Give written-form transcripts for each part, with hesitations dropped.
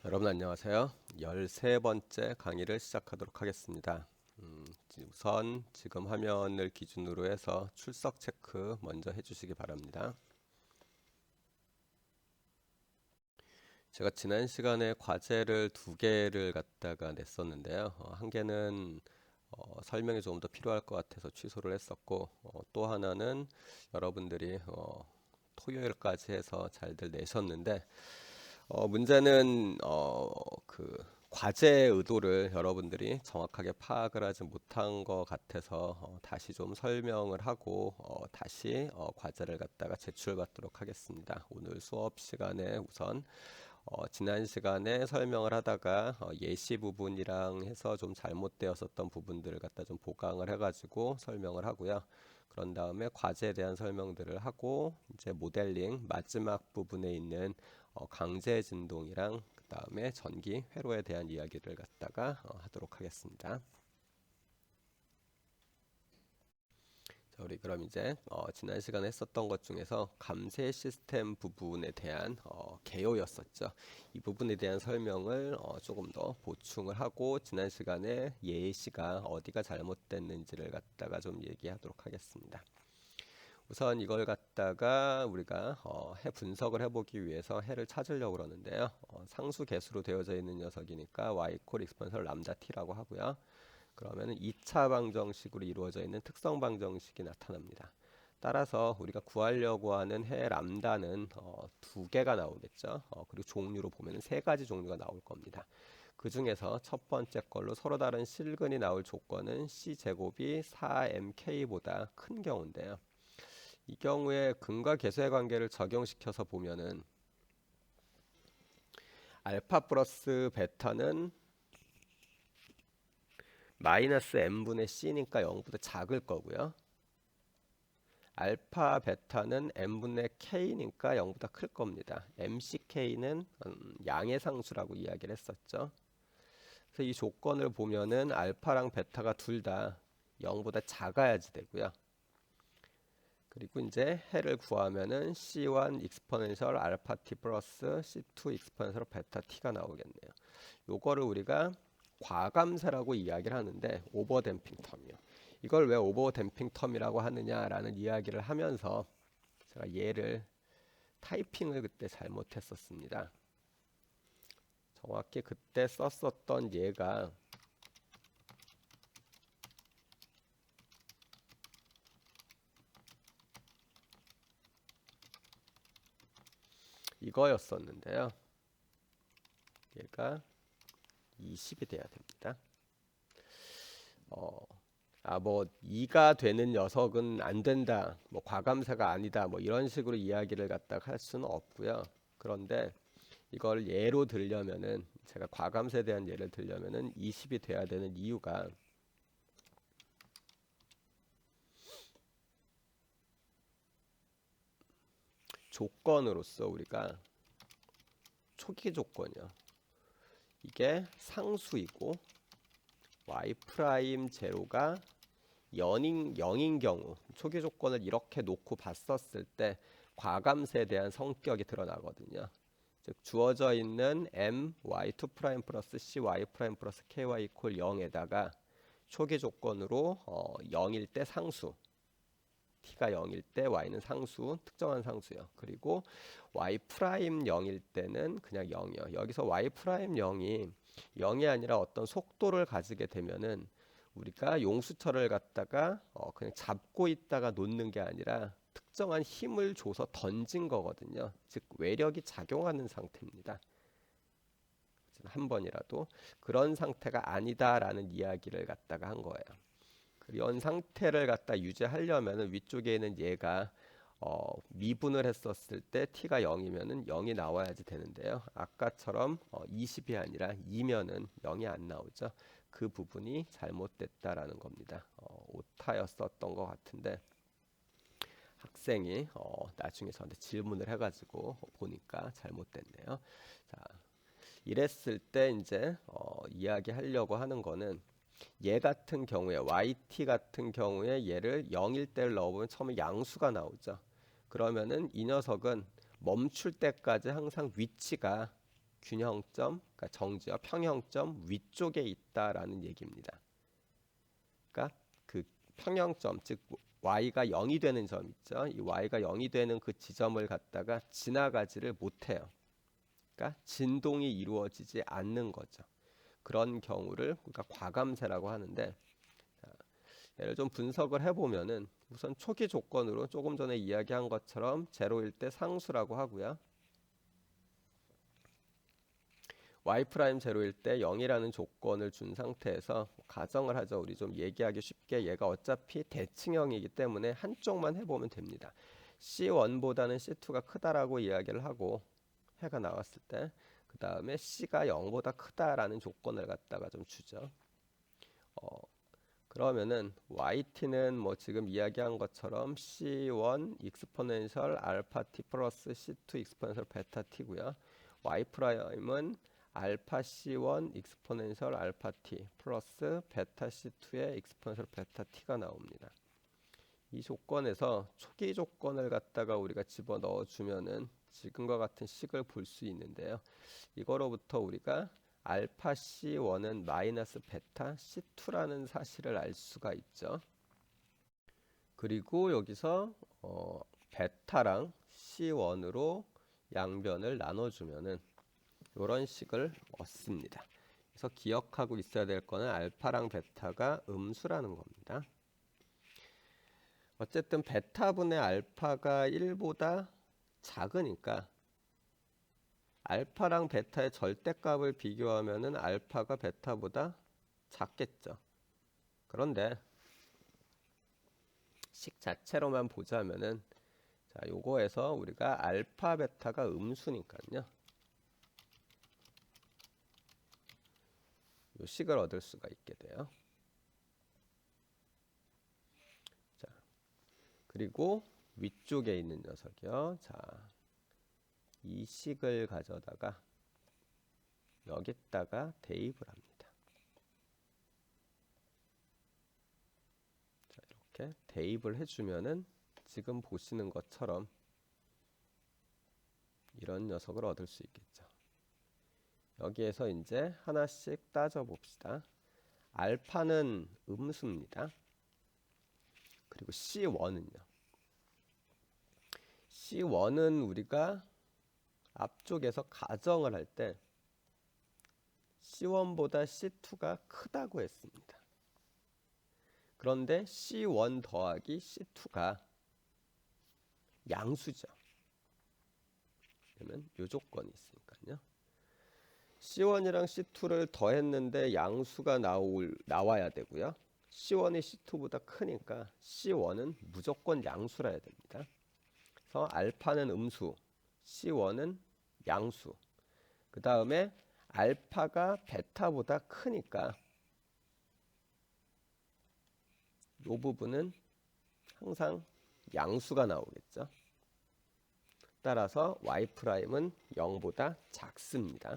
여러분 안녕하세요. 13번째 강의를 시작하도록 하겠습니다. 우선 지금 화면을 기준으로 해서 출석 체크 먼저 해주시기 바랍니다. 제가 지난 시간에 과제를 2개를 갖다가 냈었는데요. 한 개는 설명이 조금 더 필요할 것 같아서 취소를 했었고, 또 하나는 여러분들이 토요일까지 해서 잘들 내셨는데, 문제는 그 과제의 의도를 여러분들이 정확하게 파악을 하지 못한 것 같아서 다시 좀 설명을 하고 다시 과제를 갖다가 제출받도록 하겠습니다. 오늘 수업 시간에 우선 지난 시간에 설명을 하다가 예시 부분이랑 해서 좀 잘못되었었던 부분들을 갖다 좀 보강을 해가지고 설명을 하고요. 그런 다음에 과제에 대한 설명들을 하고 이제 모델링 마지막 부분에 있는 강제 진동이랑 그 다음에 전기 회로에 대한 이야기를 갖다가 하도록 하겠습니다. 자, 우리 그럼 이제 지난 시간에 했었던 것 중에서 감쇄 시스템 부분에 대한 개요였었죠. 이 부분에 대한 설명을 조금 더 보충을 하고 지난 시간에 예시가 어디가 잘못됐는지를 갖다가 좀 얘기하도록 하겠습니다. 우선 이걸 갖다가 우리가 해 분석을 해보기 위해서 해를 찾으려고 그러는데요. 상수 개수로 되어져 있는 녀석이니까 y 콜 익스포넨셜 람다 t라고 하고요. 그러면 2차 방정식으로 이루어져 있는 특성 방정식이 나타납니다. 따라서 우리가 구하려고 하는 해 람다는 2개가 나오겠죠. 그리고 종류로 보면 3가지 종류가 나올 겁니다. 그 중에서 첫 번째 걸로 서로 다른 실근이 나올 조건은 c제곱이 4mk보다 큰 경우인데요. 이 경우에 근과 계수의 관계를 적용시켜서 보면은 알파 플러스 베타는 마이너스 m분의 c니까 0보다 작을 거고요. 알파 베타는 m분의 k니까 0보다 클 겁니다. mck는 양의 상수라고 이야기를 했었죠. 그래서 이 조건을 보면은 알파랑 베타가 둘 다 0보다 작아야지 되고요. 그리고 이제 해를 구하면은 c1 익스포넨셜 알파 t 플러스 c2 익스포넨셜 베타 t가 나오겠네요. 요거를 우리가 과감세라고 이야기를 하는데 오버댐핑 텀이요. 이걸 왜 오버댐핑 텀이라고 하느냐라는 이야기를 하면서 제가 얘를 타이핑을 그때 잘못했었습니다. 정확히 그때 썼었던 얘가 이거였었는데요. 얘가 20이 돼야 됩니다. 뭐 2가 되는 녀석은 안 된다, 뭐 과감세가 아니다, 뭐 이런 식으로 이야기를 갖다가 할 수는 없고요. 그런데 이걸 예로 들려면은 제가 과감세에 대한 예를 들려면은 20이 돼야 되는 이유가 조건으로서 우리가 초기 조건이요. 이게 상수이고 y 프라임 제로가 0인 경우 초기 조건을 이렇게 놓고 봤었을 때 과감세에 대한 성격이 드러나거든요. 즉 주어져 있는 m y2 프라임 플러스 c y 프라임 플러스 ky 이퀄 0에다가 초기 조건으로 0일 때 상수 t가 0일 때 y는 상수, 특정한 상수요. 그리고 y 프라임 0일 때는 그냥 0이요. 여기서 y 프라임 0이 아니라 어떤 속도를 가지게 되면은 우리가 용수철을 갖다가 그냥 잡고 있다가 놓는 게 아니라 특정한 힘을 줘서 던진 거거든요. 즉 외력이 작용하는 상태입니다. 한 번이라도 그런 상태가 아니다라는 이야기를 갖다가 한 거예요. 이런 상태를 갖다 유지하려면 위쪽에 있는 얘가 미분을 했었을 때 t가 0이면은 0이 나와야지 되는데요. 아까처럼 20이 아니라 2면은 0이 안 나오죠. 그 부분이 잘못됐다라는 겁니다. 오타였었던 것 같은데 학생이 나중에 저한테 질문을 해가지고 보니까 잘못됐네요. 자, 이랬을 때 이제 이야기하려고 하는 거는 얘 같은 경우에 yt 같은 경우에 얘를 0일 때를 넣어보면 처음에 양수가 나오죠. 그러면은 이 녀석은 멈출 때까지 항상 위치가 균형점, 그러니까 정지와 평형점 위쪽에 있다라는 얘기입니다. 그러니까 그 평형점, 즉 y가 0이 되는 점 있죠. 이 y가 0이 되는 그 지점을 갖다가 지나가지를 못해요. 그러니까 진동이 이루어지지 않는 거죠. 그런 경우를 우리가 과감세라고 하는데, 얘를 좀 분석을 해보면은 우선 초기 조건으로 조금 전에 이야기한 것처럼 제로일 때 상수라고 하고요. y 프라임 제로일 때 0이라는 조건을 준 상태에서 가정을 하죠. 우리 좀 얘기하기 쉽게 얘가 어차피 대칭형이기 때문에 한쪽만 해보면 됩니다. C1보다는 C2가 크다라고 이야기를 하고 해가 나왔을 때 그 다음에 C가 0보다 크다라는 조건을 갖다가 좀 주죠. 그러면은 yt는 뭐 지금 이야기한 것처럼 C1 익스포넨셜 알파 t 플러스 C2 익스포넨셜 베타 t고요. y 프라임은 알파 C1 익스포넨셜 알파 t 플러스 베타 C2의 익스포넨셜 베타 t가 나옵니다. 이 조건에서 초기 조건을 갖다가 우리가 집어 넣어 주면은 지금과 같은 식을 볼 수 있는데요. 이거로부터 우리가 알파 C1은 마이너스 베타 C2라는 사실을 알 수가 있죠. 그리고 여기서 베타랑 C1으로 양변을 나눠주면은 이런 식을 얻습니다. 그래서 기억하고 있어야 될 거는 알파랑 베타가 음수라는 겁니다. 어쨌든 베타분의 알파가 1보다 작으니까 알파랑 베타의 절대값을 비교하면은 알파가 베타보다 작겠죠. 그런데 식 자체로만 보자면은 자, 요거에서 우리가 알파 베타가 음수니까요. 요 식을 얻을 수가 있게 돼요. 자, 그리고 위쪽에 있는 녀석이요. 자, 이 식을 가져다가 여기다가 대입을 합니다. 자, 이렇게 대입을 해주면은 지금 보시는 것처럼 이런 녀석을 얻을 수 있겠죠. 여기에서 이제 하나씩 따져 봅시다. 알파는 음수입니다. 그리고 C1은요. C1은 우리가 앞쪽에서 가정을 할 때 C1보다 C2가 크다고 했습니다. 그런데 C1 더하기 C2가 양수죠. 그러면 이 조건이 있으니까요. C1이랑 C2를 더했는데 양수가 나와야 되고요. C1이 C2보다 크니까 C1은 무조건 양수라야 됩니다. 그래서 알파는 음수, C1은 양수. 그 다음에 알파가 베타보다 크니까 이 부분은 항상 양수가 나오겠죠. 따라서 y''은 0보다 작습니다.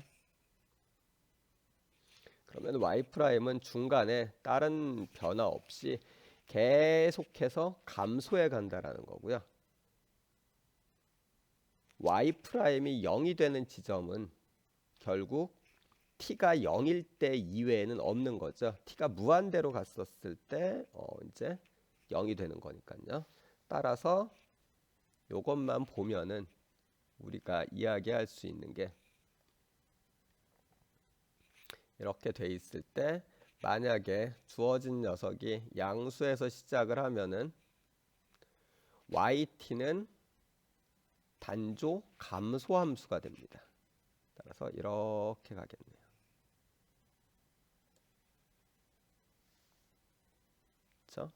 그러면 y''은 중간에 다른 변화 없이 계속해서 감소해 간다라는 거고요. y''이 0이 되는 지점은 결국 t가 0일 때 이외에는 없는 거죠. t가 무한대로 갔었을 때 이제 0이 되는 거니까요. 따라서 이것만 보면은 우리가 이야기할 수 있는 게 이렇게 돼 있을 때 만약에 주어진 녀석이 양수에서 시작을 하면은 yt는 단조 감소함수가 됩니다. 따라서 이렇게 가겠네요. 그렇죠?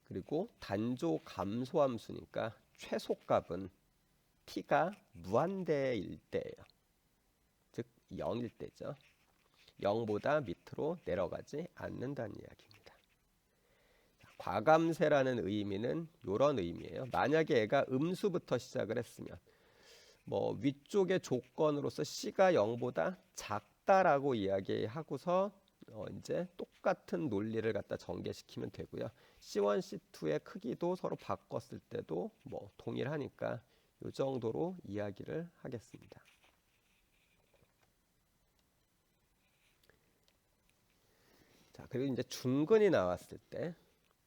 그리고 단조 감소함수니까 최소값은 t가 무한대일 때예요. 즉 0일 때죠. 0보다 밑으로 내려가지 않는다는 이야기입니다. 과감세라는 의미는 이런 의미예요. 만약에 얘가 음수부터 시작을 했으면 뭐 위쪽의 조건으로서 C가 0보다 작다라고 이야기하고서 이제 똑같은 논리를 갖다 전개시키면 되고요. C1, C2의 크기도 서로 바꿨을 때도 뭐 동일하니까 이 정도로 이야기를 하겠습니다. 자, 그리고 이제 중근이 나왔을 때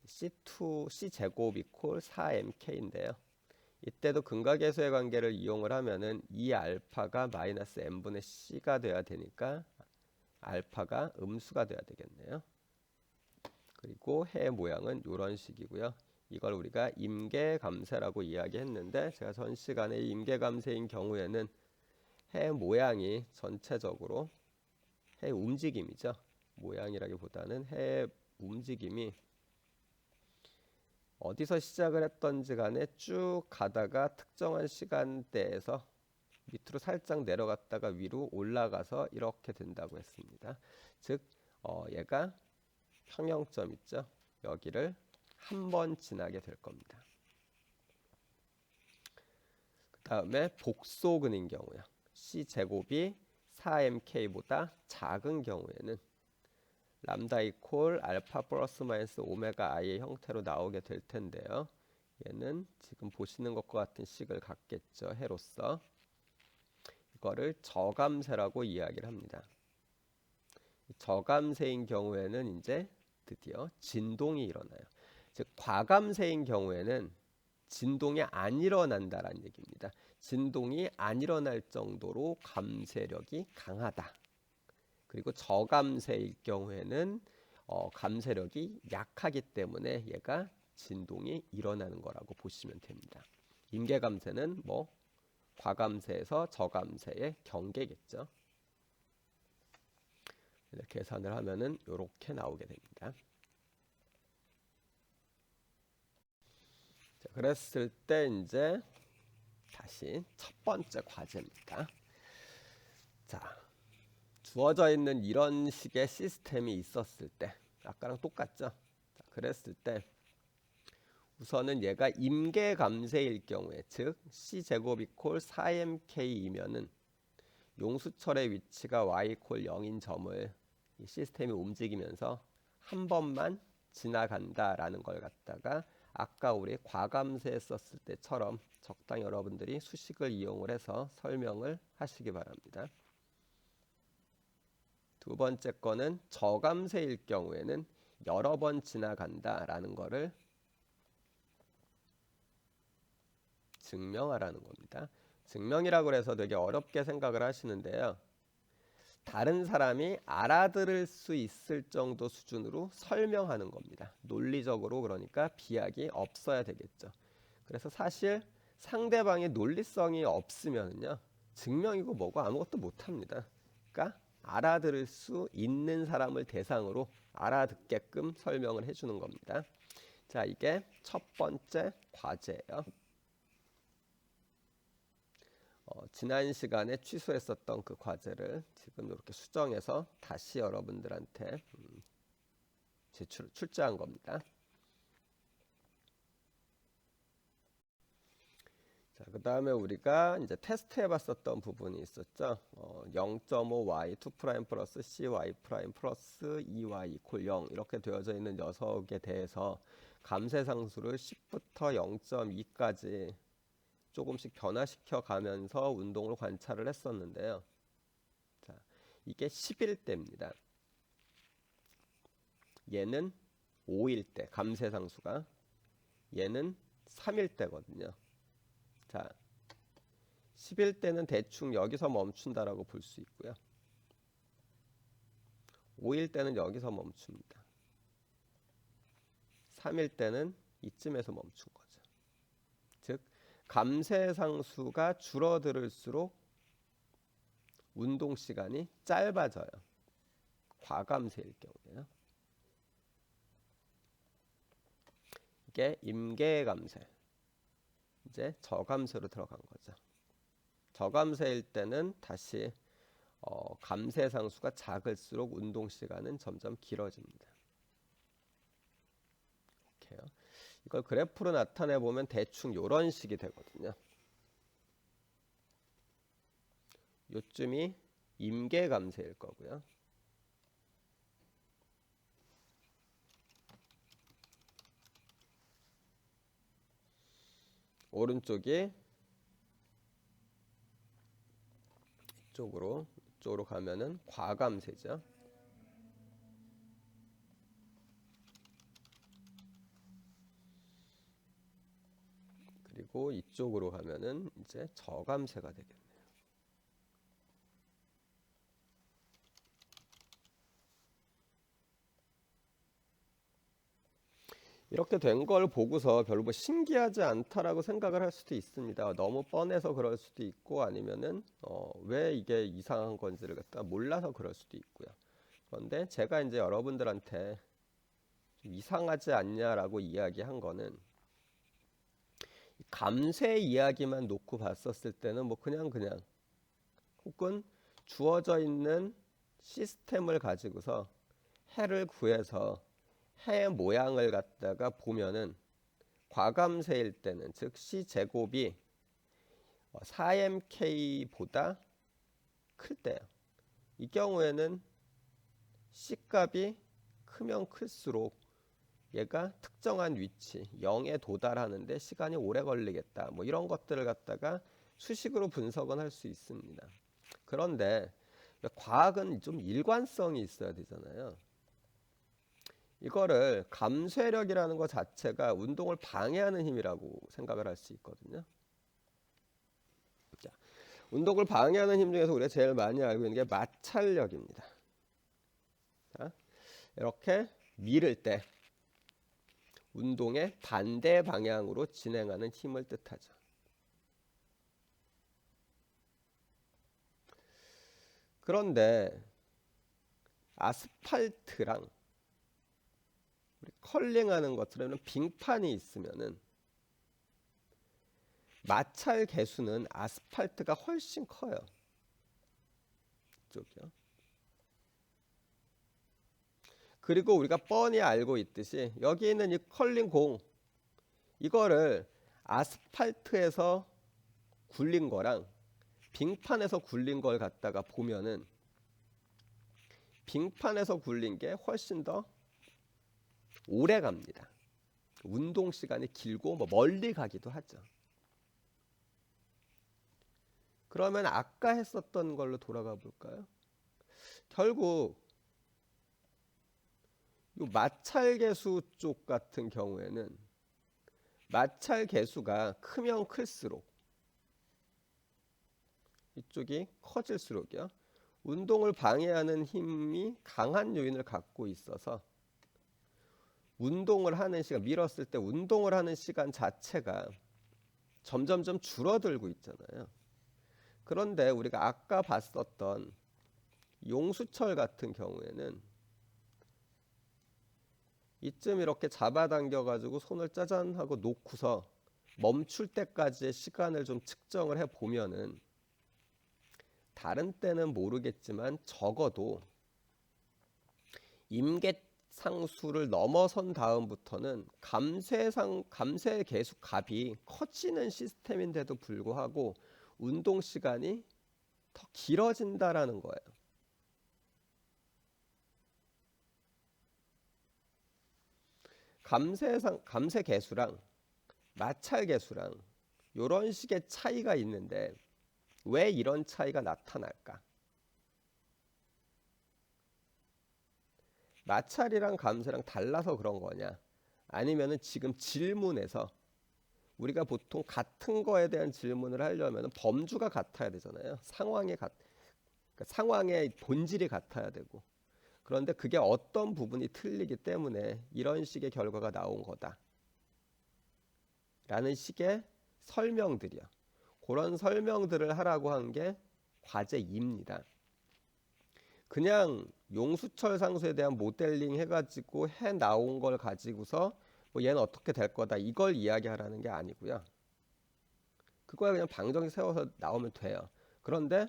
C제곱 이퀄 4mk인데요. 이때도 근각계수의 관계를 이용을 하면은 이 알파가 마이너스 n분의 c가 돼야 되니까 알파가 음수가 돼야 되겠네요. 그리고 해 모양은 이런 식이고요. 이걸 우리가 임계감세라고 이야기했는데, 제가 전 시간에 임계감세인 경우에는 해 모양이 전체적으로 해 움직임이죠. 모양이라기보다는 해 움직임이 어디서 시작을 했던지 간에 쭉 가다가 특정한 시간대에서 밑으로 살짝 내려갔다가 위로 올라가서 이렇게 된다고 했습니다. 즉 얘가 평형점 있죠. 여기를 한 번 지나게 될 겁니다. 그 다음에 복소근인 경우요. C제곱이 4mk보다 작은 경우에는 람다 이퀄 알파 플러스 마이너스 오메가 i의 형태로 나오게 될 텐데요. 얘는 지금 보시는 것과 같은 식을 갖겠죠. 해로서. 이거를 저감세라고 이야기를 합니다. 저감세인 경우에는 이제 드디어 진동이 일어나요. 즉 과감세인 경우에는 진동이 안 일어난다라는 얘기입니다. 진동이 안 일어날 정도로 감세력이 강하다. 그리고 저감세일 경우에는 감세력이 약하기 때문에 얘가 진동이 일어나는 거라고 보시면 됩니다. 임계감세는 뭐 과감세에서 저감세의 경계겠죠. 계산을 하면은 이렇게 나오게 됩니다. 자, 그랬을 때 이제 다시 첫 번째 과제입니다. 자, 주어져 있는 이런 식의 시스템이 있었을 때 아까랑 똑같죠? 자, 그랬을 때 우선은 얘가 임계감세일 경우에, 즉 C제곱 이퀄 4mk이면은 용수철의 위치가 y 이퀄 0인 점을 이 시스템이 움직이면서 한 번만 지나간다라는 걸 갖다가 아까 우리 과감세 썼을 때처럼 적당히 여러분들이 수식을 이용을 해서 설명을 하시기 바랍니다. 두 번째 거는 저감세일 경우에는 여러 번 지나간다라는 거를 증명하라는 겁니다. 증명이라고 해서 되게 어렵게 생각을 하시는데요. 다른 사람이 알아들을 수 있을 정도 수준으로 설명하는 겁니다. 논리적으로 그러니까 비약이 없어야 되겠죠. 그래서 사실 상대방의 논리성이 없으면요, 증명이고 뭐고 아무것도 못합니다. 그러니까 알아들을 수 있는 사람을 대상으로 알아듣게끔 설명을 해주는 겁니다. 자, 이게 첫 번째 과제예요. 지난 시간에 취소했었던 그 과제를 지금 이렇게 수정해서 다시 여러분들한테 출제한 겁니다. 자, 그 다음에 우리가 이제 테스트 해봤었던 부분이 있었죠. 0.5y 2' 플러스 cy' 플러스 2y 이퀄 0 이렇게 되어져 있는 녀석에 대해서 감세상수를 10부터 0.2까지 조금씩 변화시켜 가면서 운동을 관찰을 했었는데요. 자, 이게 11대입니다. 얘는 5일 때 감세상수가, 얘는 3일 때거든요. 자, 11대는 대충 여기서 멈춘다라고 볼 수 있고요. 5일 때는 여기서 멈춥니다. 3일 때는 이쯤에서 멈춘 거죠. 즉 감세상수가 줄어들을수록 운동 시간이 짧아져요. 과감세일 경우에요. 이게 임계감세. 이제 저감세로 들어간 거죠. 저감세일 때는 다시 감세상수가 작을수록 운동 시간은 점점 길어집니다. 이렇게요. 이걸 그래프로 나타내 보면 대충 이런 식이 되거든요. 요쯤이 임계감세일 거고요. 오른쪽이 이쪽으로 가면은 과감세죠. 그리고 이쪽으로 가면은 이제 저감세가 되겠네요. 이렇게 된 걸 보고서 별로 뭐 신기하지 않다라고 생각을 할 수도 있습니다. 너무 뻔해서 그럴 수도 있고 아니면은 왜 이게 이상한 건지를 갖다 몰라서 그럴 수도 있고요. 그런데 제가 이제 여러분들한테 좀 이상하지 않냐라고 이야기한 거는 감세 이야기만 놓고 봤었을 때는 뭐 그냥 혹은 주어져 있는 시스템을 가지고서 해를 구해서 해 모양을 갖다가 보면은 과감세일 때는 즉 C 제곱이 4mk보다 클 때요. 이 경우에는 C 값이 크면 클수록 얘가 특정한 위치 0에 도달하는데 시간이 오래 걸리겠다. 뭐 이런 것들을 갖다가 수식으로 분석은 할 수 있습니다. 그런데 과학은 좀 일관성이 있어야 되잖아요. 이거를 감쇄력이라는 것 자체가 운동을 방해하는 힘이라고 생각을 할 수 있거든요. 자, 운동을 방해하는 힘 중에서 우리가 제일 많이 알고 있는 게 마찰력입니다. 자, 이렇게 밀을 때 운동의 반대 방향으로 진행하는 힘을 뜻하죠. 그런데 아스팔트랑 우리 컬링하는 것처럼 빙판이 있으면은 마찰 개수는 아스팔트가 훨씬 커요. 이쪽이요. 그리고 우리가 뻔히 알고 있듯이 여기 있는 이 컬링 공 이거를 아스팔트에서 굴린 거랑 빙판에서 굴린 걸 갖다가 보면은 빙판에서 굴린 게 훨씬 더 오래 갑니다. 운동 시간이 길고 뭐 멀리 가기도 하죠. 그러면 아까 했었던 걸로 돌아가 볼까요? 결국 이 마찰 개수 쪽 같은 경우에는 마찰 개수가 크면 클수록 이쪽이 커질수록이요. 운동을 방해하는 힘이 강한 요인을 갖고 있어서 운동을 하는 시간, 밀었을 때 운동을 하는 시간 자체가 점점점 줄어들고 있잖아요. 그런데 우리가 아까 봤었던 용수철 같은 경우에는 이쯤 이렇게 잡아당겨 가지고 손을 짜잔 하고 놓고서 멈출 때까지의 시간을 좀 측정을 해 보면은 다른 때는 모르겠지만 적어도 임계상수를 넘어선 다음부터는 감쇄 계수 값이 커지는 시스템인데도 불구하고 운동 시간이 더 길어진다라는 거예요. 감쇄 개수랑 마찰 개수랑 이런 식의 차이가 있는데 왜 이런 차이가 나타날까? 마찰이랑 감쇄랑 달라서 그런 거냐? 아니면은 지금 질문에서 우리가 보통 같은 거에 대한 질문을 하려면 범주가 같아야 되잖아요. 그러니까 상황의 본질이 같아야 되고. 그런데 그게 어떤 부분이 틀리기 때문에 이런 식의 결과가 나온 거다. 라는 식의 설명들이요. 그런 설명들을 하라고 한 게 과제2입니다. 그냥 용수철 상수에 대한 모델링 해가지고 해 나온 걸 가지고서 뭐 얘는 어떻게 될 거다 이걸 이야기하라는 게 아니고요. 그거야 그냥 방정식 세워서 나오면 돼요. 그런데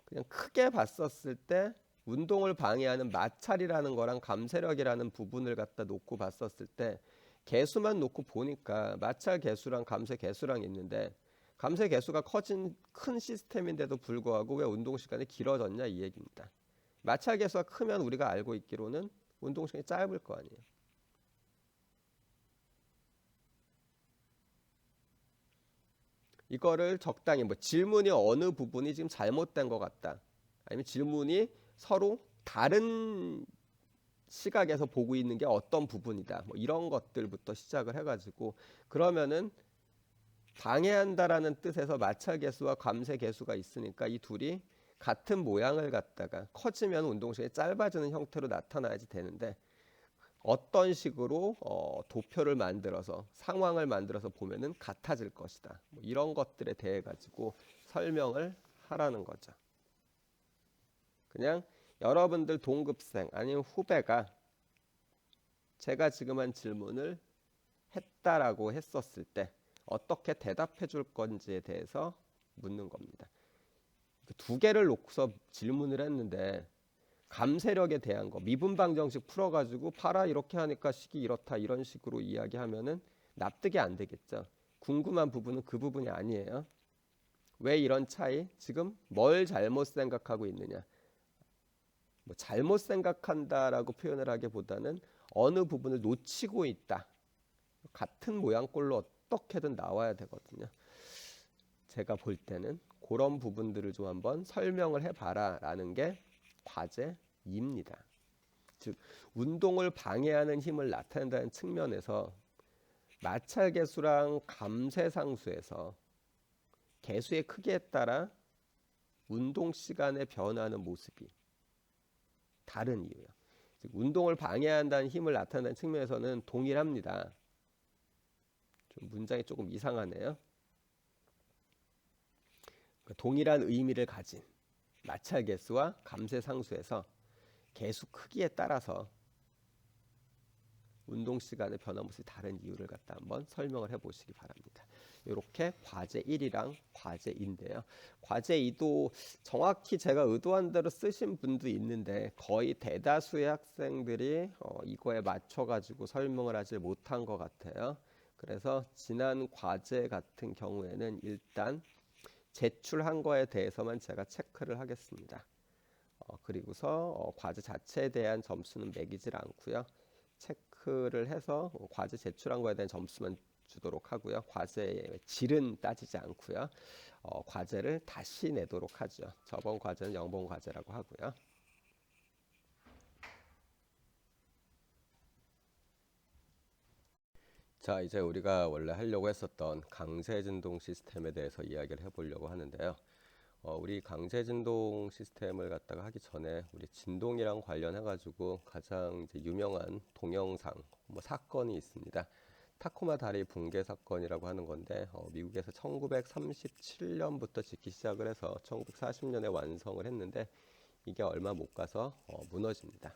그냥 크게 봤었을 때 운동을 방해하는 마찰이라는 거랑 감쇄력이라는 부분을 갖다 놓고 봤었을 때 개수만 놓고 보니까 마찰 개수랑 감쇄 개수랑 있는데 감쇄 개수가 커진 큰 시스템인데도 불구하고 왜 운동 시간이 길어졌냐 이 얘기입니다. 마찰 개수가 크면 우리가 알고 있기로는 운동 시간이 짧을 거 아니에요. 이거를 적당히 뭐 질문이 어느 부분이 지금 잘못된 것 같다. 아니면 질문이 서로 다른 시각에서 보고 있는 게 어떤 부분이다. 뭐 이런 것들부터 시작을 해가지고 그러면은 방해한다라는 뜻에서 마찰계수와 감쇄계수가 있으니까 이 둘이 같은 모양을 갖다가 커지면 운동시간이 짧아지는 형태로 나타나야지 되는데 어떤 식으로 도표를 만들어서 상황을 만들어서 보면은 같아질 것이다. 뭐 이런 것들에 대해 가지고 설명을 하라는 거죠. 그냥 여러분들 동급생 아니면 후배가 제가 지금 한 질문을 했다라고 했었을 때 어떻게 대답해 줄 건지에 대해서 묻는 겁니다. 두 개를 놓고서 질문을 했는데 감세력에 대한 거 미분방 정식 풀어가지고 봐라 이렇게 하니까 식이 이렇다 이런 식으로 이야기하면은 납득이 안 되겠죠. 궁금한 부분은 그 부분이 아니에요. 왜 이런 차이? 지금 뭘 잘못 생각하고 있느냐? 뭐 잘못 생각한다라고 표현을 하기보다는 어느 부분을 놓치고 있다. 같은 모양꼴로 어떻게든 나와야 되거든요. 제가 볼 때는 그런 부분들을 좀 한번 설명을 해봐라 라는 게 과제입니다. 즉 운동을 방해하는 힘을 나타낸다는 측면에서 마찰계수랑 감쇄상수에서 계수의 크기에 따라 운동 시간에 변화하는 모습이 다른 이유예요. 즉 운동을 방해한다는 힘을 나타낸다는 측면에서는 동일합니다. 좀 문장이 조금 이상하네요. 동일한 의미를 가진 마찰계수와 감쇄상수에서 계수 크기에 따라서 운동 시간의 변화 모습이 다른 이유를 갖다 한번 설명을 해보시기 바랍니다. 이렇게 과제 1이랑 과제 2인데요. 과제 2도 정확히 제가 의도한 대로 쓰신 분도 있는데 거의 대다수의 학생들이 이거에 맞춰가지고 설명을 하지 못한 것 같아요. 그래서 지난 과제 같은 경우에는 일단 제출한 거에 대해서만 제가 체크를 하겠습니다. 그리고서 과제 자체에 대한 점수는 매기질 않고요. 체크를 해서 과제 제출한 거에 대한 점수만 주도록 하고요. 과제의 질은 따지지 않고요. 과제를 다시 내도록 하죠. 저번 과제는 영본 과제라고 하고요. 자, 이제 우리가 원래 하려고 했었던 강제진동 시스템에 대해서 이야기를 해보려고 하는데요. 우리 강제진동 시스템을 갖다가 하기 전에 우리 진동이랑 관련해가지고 가장 이제 유명한 동영상 뭐 사건이 있습니다. 타코마 다리 붕괴 사건이라고 하는 건데 미국에서 1937년부터 짓기 시작을 해서 1940년에 완성을 했는데 이게 얼마 못 가서 무너집니다.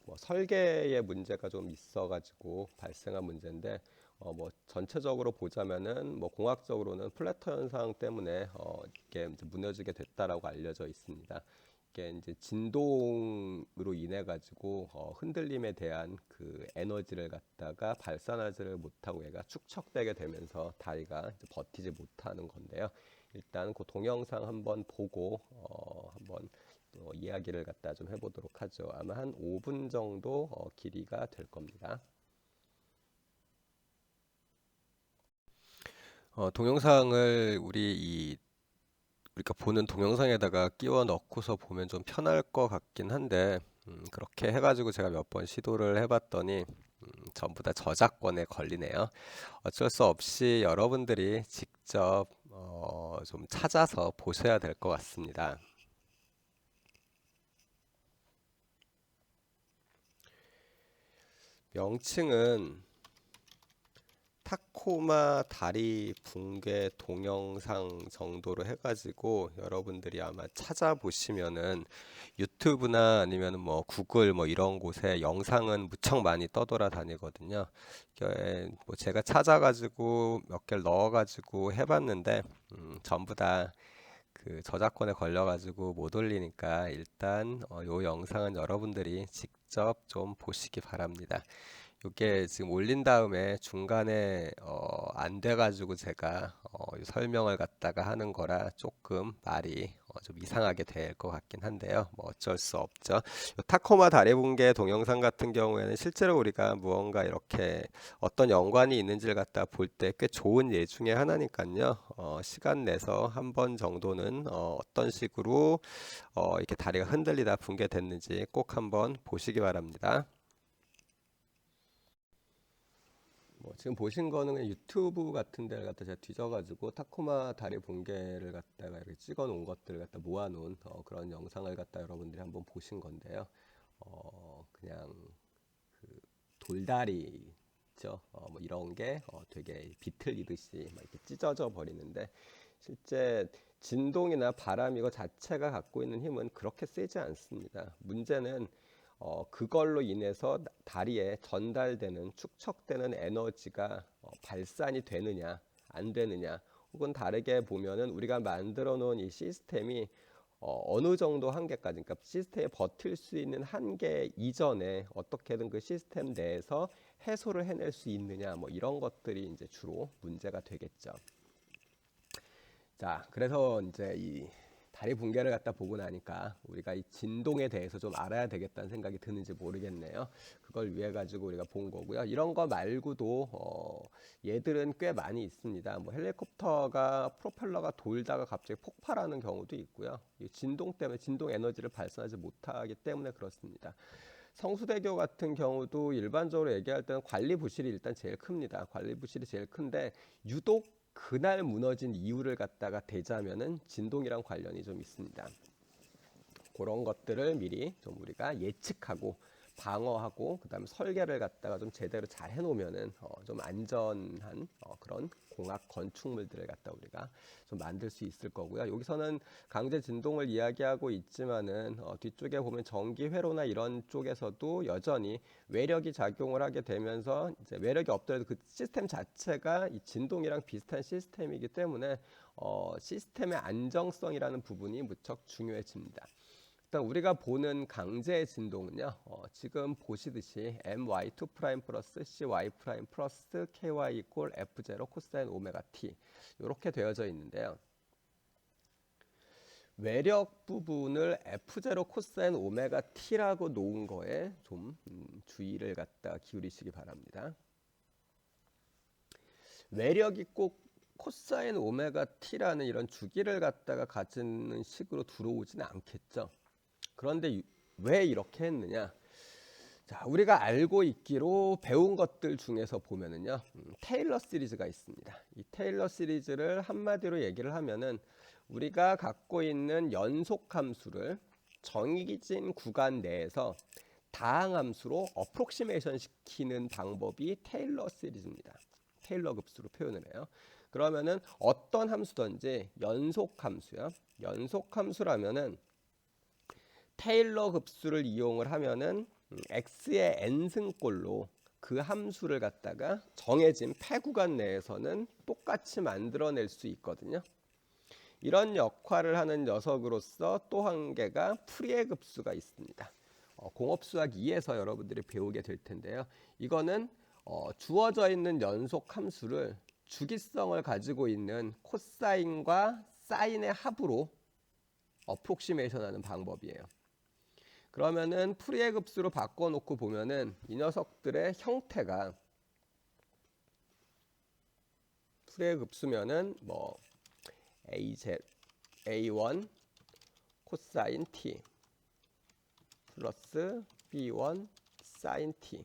뭐 설계의 문제가 좀 있어가지고 발생한 문제인데 뭐 전체적으로 보자면은 뭐 공학적으로는 플래터 현상 때문에 이게 이제 무너지게 됐다라고 알려져 있습니다. 이게 이제 진동으로 인해 가지고 흔들림에 대한 그 에너지를 갖다가 발산하지를 못하고 얘가 축적되게 되면서 다리가 이제 버티지 못하는 건데요. 일단 그 동영상 한번 보고 한번 이야기를 갖다 좀 해보도록 하죠. 아마 한 5분 정도 길이가 될 겁니다. 동영상을 우리가 보는 동영상에다가 끼워 넣고서 보면 좀 편할 것 같긴 한데 그렇게 해가지고 제가 몇 번 시도를 해봤더니 전부 다 저작권에 걸리네요. 어쩔 수 없이 여러분들이 직접 좀 찾아서 보셔야 될 것 같습니다. 명칭은 타코마 다리 붕괴 동영상 정도로 해가지고 여러분들이 아마 찾아보시면은 유튜브나 아니면 뭐 구글 뭐 이런 곳에 영상은 무척 많이 떠돌아다니거든요. 뭐 제가 찾아가지고 몇 개를 넣어가지고 해봤는데 전부 다 그 저작권에 걸려가지고 못 올리니까 일단 요 영상은 여러분들이 직접 좀 보시기 바랍니다. 이게 지금 올린 다음에 중간에 안 돼가지고 제가 설명을 갖다가 하는 거라 조금 말이 좀 이상하게 될 것 같긴 한데요. 뭐 어쩔 수 없죠. 요 타코마 다리 붕괴 동영상 같은 경우에는 실제로 우리가 무언가 이렇게 어떤 연관이 있는지를 갖다 볼 때 꽤 좋은 예 중에 하나니까요. 시간 내서 한 번 정도는 어떤 식으로 이렇게 다리가 흔들리다 붕괴됐는지 꼭 한번 보시기 바랍니다. 뭐 지금 보신 거는 그냥 유튜브 같은 데를 갖다 제가 뒤져가지고 타코마 다리 붕괴를 갖다가 이렇게 찍어 놓은 것들을 갖다 모아 놓은 그런 영상을 갖다 여러분들이 한번 보신 건데요. 그냥 그 돌다리죠. 뭐 이런 게 되게 비틀리듯이 막 이렇게 찢어져 버리는데 실제 진동이나 바람 이거 자체가 갖고 있는 힘은 그렇게 세지 않습니다. 문제는 그걸로 인해서 다리에 전달되는 축적되는 에너지가 발산이 되느냐 안 되느냐, 혹은 다르게 보면은 우리가 만들어 놓은 이 시스템이 어느 정도 한계까지, 그러니까 시스템에 버틸 수 있는 한계 이전에 어떻게든 그 시스템 내에서 해소를 해낼 수 있느냐, 뭐 이런 것들이 이제 주로 문제가 되겠죠. 자, 그래서 이제 이 다리 붕괴를 갖다 보고 나니까 우리가 이 진동에 대해서 좀 알아야 되겠다는 생각이 드는지 모르겠네요. 그걸 위해 가지고 우리가 본 거고요. 이런 거 말고도 얘들은 꽤 많이 있습니다. 뭐 헬리콥터가 프로펠러가 돌다가 갑자기 폭발하는 경우도 있고요. 이 진동 때문에 진동 에너지를 발산하지 못하기 때문에 그렇습니다. 성수대교 같은 경우도 일반적으로 얘기할 때는 관리 부실이 일단 제일 큽니다. 관리 부실이 제일 큰데 유독 그날 무너진 이유를 갖다가 대자면은 진동이랑 관련이 좀 있습니다. 그런 것들을 미리 좀 우리가 예측하고 방어하고 그다음에 설계를 갖다가 좀 제대로 잘 해놓으면은 좀 안전한 그런 공학 건축물들을 갖다 우리가 좀 만들 수 있을 거고요. 여기서는 강제 진동을 이야기하고 있지만은 뒤쪽에 보면 전기 회로나 이런 쪽에서도 여전히 외력이 작용을 하게 되면서 이제 외력이 없더라도 그 시스템 자체가 이 진동이랑 비슷한 시스템이기 때문에 시스템의 안정성이라는 부분이 무척 중요해집니다. 일단 우리가 보는 강제 진동은요, 지금 보시듯이 my2' 플러스 cy' 플러스 ky 이꼴 f0 코사인 오메가 t 이렇게 되어져 있는데요. 외력 부분을 f0 코사인 오메가 t라고 놓은 거에 좀 주의를 갖다 기울이시기 바랍니다. 외력이 꼭 코사인 오메가 t라는 이런 주기를 갖다가 가지는 식으로 들어오지는 않겠죠. 그런데 왜 이렇게 했느냐? 자, 우리가 알고 있기로 배운 것들 중에서 보면은요, 테일러 시리즈가 있습니다. 이 테일러 시리즈를 한마디로 얘기를 하면은 우리가 갖고 있는 연속 함수를 정해진 구간 내에서 다항 함수로 어프록시메이션 시키는 방법이 테일러 시리즈입니다. 테일러 급수로 표현을 해요. 그러면은 어떤 함수든지 연속 함수요. 연속 함수라면은 테일러 급수를 이용을 하면은 x의 n승꼴로 그 함수를 갖다가 정해진 폐 구간 내에서는 똑같이 만들어낼 수 있거든요. 이런 역할을 하는 녀석으로서 또 한 개가 프리에 급수가 있습니다. 공업수학 2에서 여러분들이 배우게 될 텐데요. 이거는 주어져 있는 연속 함수를 주기성을 가지고 있는 코사인과 사인의 합으로 어프록시메이션 하는 방법이에요. 그러면은 프리에 급수로 바꿔놓고 보면은 이 녀석들의 형태가 프리에 급수면은 뭐 A1 코사인 T 플러스 B1 사인 T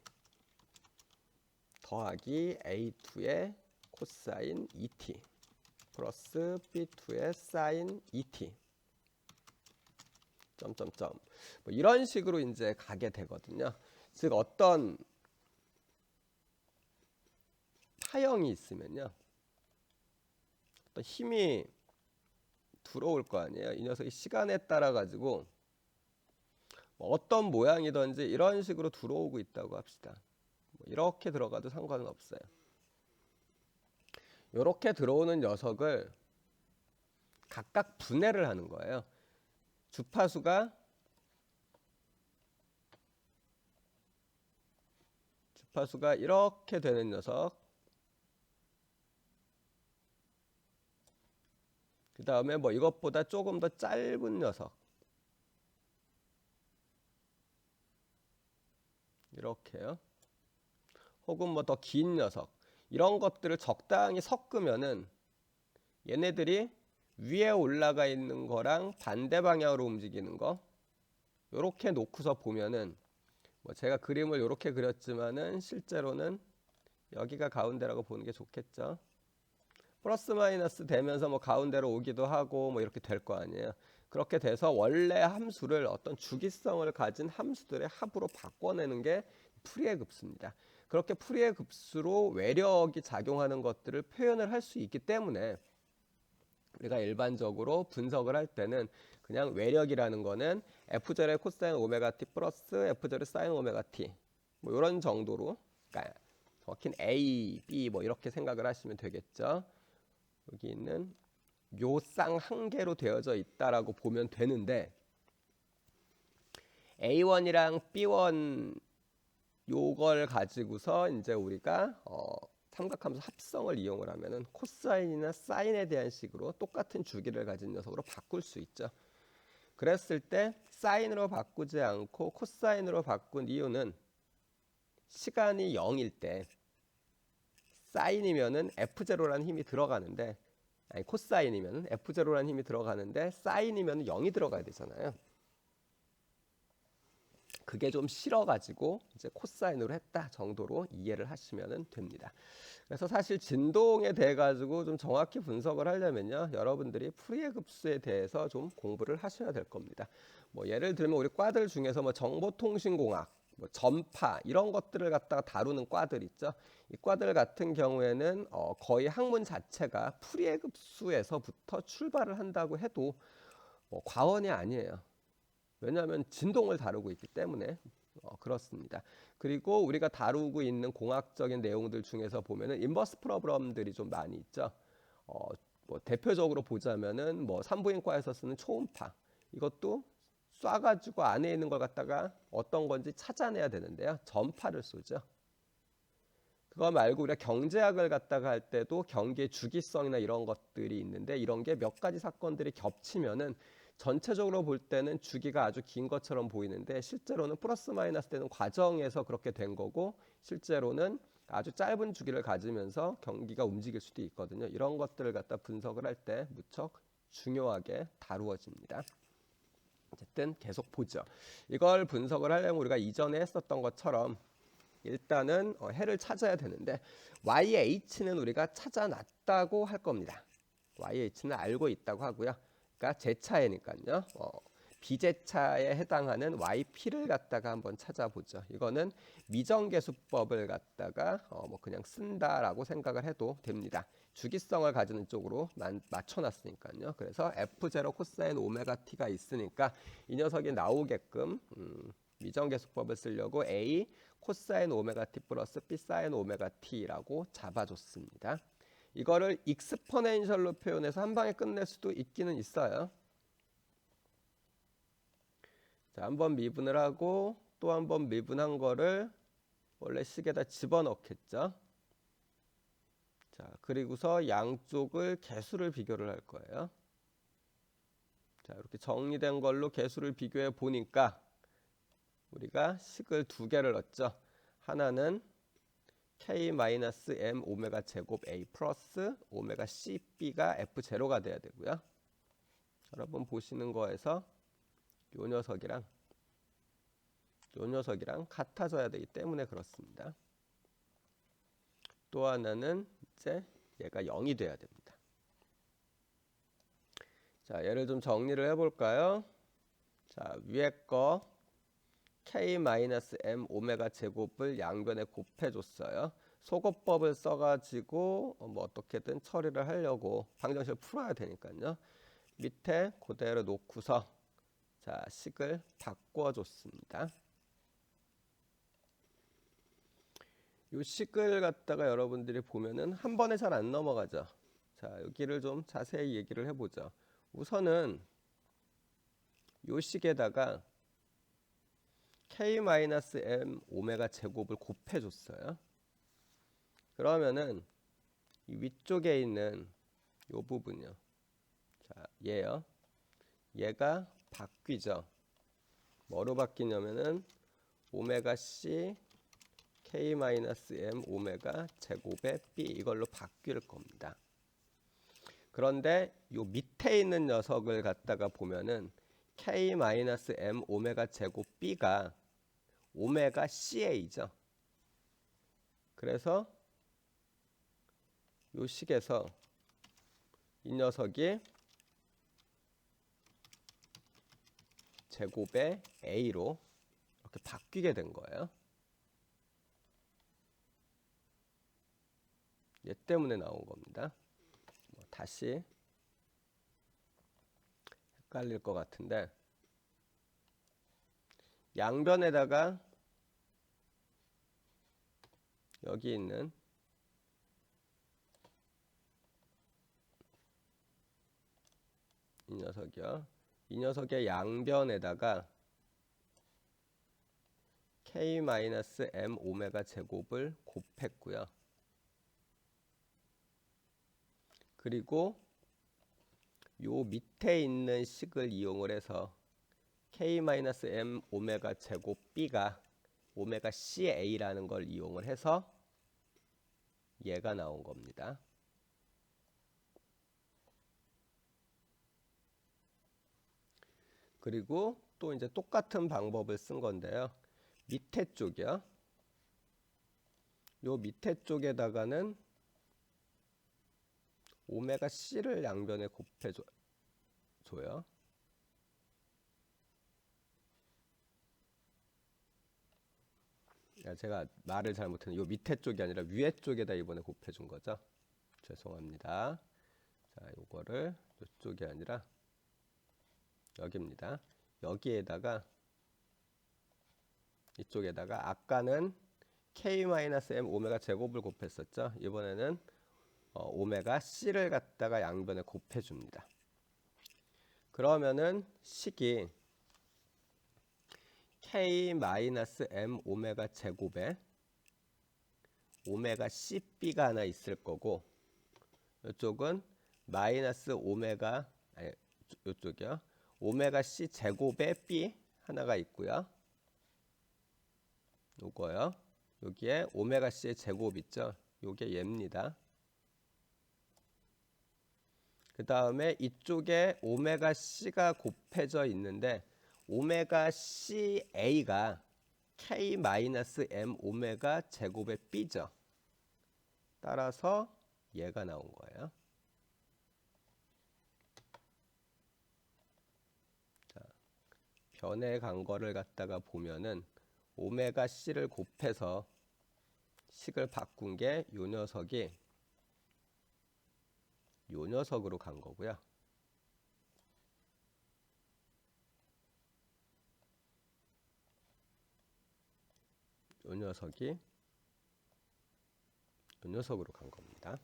더하기 A2의 코사인 ET 플러스 B2의 사인 ET 점점점 뭐 이런 식으로 이제 가게 되거든요. 즉 어떤 파형이 있으면요, 어떤 힘이 들어올 거 아니에요. 이 녀석이 시간에 따라 가지고 뭐 어떤 모양이든지 이런 식으로 들어오고 있다고 합시다. 뭐 이렇게 들어가도 상관은 없어요. 이렇게 들어오는 녀석을 각각 분해를 하는 거예요. 주파수가 주파수가 이렇게 되는 녀석, 그 다음에 뭐 이것보다 조금 더 짧은 녀석, 이렇게요. 혹은 뭐 더 긴 녀석, 이런 것들을 적당히 섞으면은 얘네들이 위에 올라가 있는 거랑 반대 방향으로 움직이는 거, 요렇게 놓고서 보면은 뭐 제가 그림을 요렇게 그렸지만은 실제로는 여기가 가운데라고 보는 게 좋겠죠. 플러스 마이너스 되면서 뭐 가운데로 오기도 하고 뭐 이렇게 될 거 아니에요. 그렇게 돼서 원래 함수를 어떤 주기성을 가진 함수들의 합으로 바꿔내는 게 풀이의 급수입니다. 그렇게 풀이의 급수로 외력이 작용하는 것들을 표현을 할 수 있기 때문에 우리가 일반적으로 분석을 할 때는 그냥 외력이라는 거는 F절의 코사인 오메가 t 플러스 F절의 사인 오메가 t 뭐 이런 정도로, 그러니까 정확히는 A, B 뭐 이렇게 생각을 하시면 되겠죠. 여기 있는 요 쌍 한 개로 되어져 있다라고 보면 되는데, A1이랑 B1 요걸 가지고서 이제 우리가 삼각함수 합성을 이용을 하면은 코사인이나 사인에 대한 식으로 똑같은 주기를 가진 녀석으로 바꿀 수 있죠. 그랬을 때 사인으로 바꾸지 않고 코사인으로 바꾼 이유는 시간이 0일 때 사인이면은 F0라는 힘이 들어가는데, 아니 코사인이면은 F0라는 힘이 들어가는데 사인이면은 0이 들어가야 되잖아요. 그게 좀 싫어가지고 이제 코사인으로 했다 정도로 이해를 하시면 됩니다. 그래서 사실 진동에 대해 가지고 좀 정확히 분석을 하려면요, 여러분들이 풀이의 급수에 대해서 좀 공부를 하셔야 될 겁니다. 뭐 예를 들면 우리 과들 중에서 뭐 정보통신공학, 뭐 전파 이런 것들을 갖다가 다루는 과들 있죠. 이 과들 같은 경우에는 거의 학문 자체가 풀이의 급수에서부터 출발을 한다고 해도 뭐 과언이 아니에요. 왜냐하면 진동을 다루고 있기 때문에 그렇습니다. 그리고 우리가 다루고 있는 공학적인 내용들 중에서 보면은 인버스 프로블럼들이 좀 많이 있죠. 뭐 대표적으로 보자면은 뭐 산부인과에서 쓰는 초음파, 이것도 쏴가지고 안에 있는 걸 갖다가 어떤 건지 찾아내야 되는데요, 전파를 쏘죠. 그거 말고 우리가 경제학을 갖다가 할 때도 경기의 주기성이나 이런 것들이 있는데, 이런 게 몇 가지 사건들이 겹치면은 전체적으로 볼 때는 주기가 아주 긴 것처럼 보이는데 실제로는 플러스 마이너스 되는 과정에서 그렇게 된 거고, 실제로는 아주 짧은 주기를 가지면서 경기가 움직일 수도 있거든요. 이런 것들을 갖다 분석을 할 때 무척 중요하게 다루어집니다. 어쨌든 계속 보죠. 이걸 분석을 하려면 우리가 이전에 했었던 것처럼 일단은 해를 찾아야 되는데, YH는 우리가 찾아놨다고 할 겁니다. YH는 알고 있다고 하고요. 그러니까 제차이니까요. 비제차에 해당하는 YP를 갖다가 한번 찾아보죠. 이거는 미정계수법을 갖다가 뭐 그냥 쓴다라고 생각을 해도 됩니다. 주기성을 가지는 쪽으로 맞춰놨으니까요. 그래서 F0 코사인 오메가 t가 있으니까 이 녀석이 나오게끔 미정계수법을 쓰려고 A 코사인 오메가 t 플러스 B 사인 오메가 t라고 잡아줬습니다. 이거를 익스포넨셜로 표현해서 한 방에 끝낼 수도 있기는 있어요. 자, 한번 미분을 하고 또 한 번 미분한 거를 원래 식에다 집어넣겠죠. 자, 그리고서 양쪽을 개수를 비교를 할 거예요. 자, 이렇게 정리된 걸로 개수를 비교해 보니까 우리가 식을 두 개를 얻죠. 하나는 K-M 오메가 제곱 A 플러스 오메가 CB가 F0가 돼야 되고요. 여러분 보시는 거에서 요 녀석이랑 같아져야 되기 때문에 그렇습니다. 또 하나는 이제 얘가 0이 돼야 됩니다. 자, 얘를 좀 정리를 해볼까요? 자, 위에 거 K-M 오메가 제곱을 양변에 곱해줬어요. 소거법을 써가지고 뭐 어떻게든 처리를 하려고 방정식을 풀어야 되니까요. 밑에 그대로 놓고서 자, 식을 바꿔줬습니다. 이 식을 갖다가 여러분들이 보면은 한 번에 잘 안 넘어가죠. 자, 여기를 좀 자세히 얘기를 해보죠. 우선은 이 식에다가 k-m 오메가 제곱을 곱해줬어요. 그러면은 이 위쪽에 있는 이 부분요. 자, 얘요. 얘가 바뀌죠. 뭐로 바뀌냐면은 오메가 c k-m 오메가 제곱의 b 이걸로 바뀔 겁니다. 그런데 요 밑에 있는 녀석을 갖다가 보면은 k-m 오메가 제곱 b가 오메가 ca죠. 그래서 요 식에서 이 녀석이 제곱의 a로 이렇게 바뀌게 된 거예요. 얘 때문에 나온 겁니다. 다시 헷갈릴 것 같은데 양변에다가 여기 있는 이 녀석이요. 이 녀석의 양변에다가 k-m 오메가 제곱을 곱했고요. 그리고 요 밑에 있는 식을 이용을 해서 k-m 오메가 제곱 b가 오메가 ca라는 걸 이용을 해서 얘가 나온 겁니다. 그리고 또 이제 똑같은 방법을 쓴 건데요. 밑에 쪽이요. 요 밑에 쪽에다가는 오메가 c를 양변에 곱해줘요. 제가 말을 잘못했는데 요 밑에 쪽이 아니라 위에 쪽에다 이번에 곱해준 거죠. 죄송합니다. 자, 요거를 이쪽이 아니라 여기입니다. 여기에다가 이쪽에다가 아까는 k-m 오메가 제곱을 곱했었죠. 이번에는 오메가 c를 갖다가 양변에 곱해줍니다. 그러면은 식이 k-m 오메가 제곱에 오메가 cb가 하나 있을 거고 이쪽은 마이너스 오메가 아니 이쪽이요. 오메가 c 제곱에 b 하나가 있고요. 요거요. 여기에 오메가 c의 제곱 있죠. 요게 얘입니다. 그 다음에 이쪽에 오메가 c가 곱해져 있는데 오메가 ca가 k-m 오메가 제곱의 b죠. 따라서 얘가 나온 거예요. 자, 변에 간 거를 갖다가 보면은 오메가 c를 곱해서 식을 바꾼 게 요 녀석이 요 녀석으로 간 거고요. 요 녀석이 요 녀석으로 간 겁니다.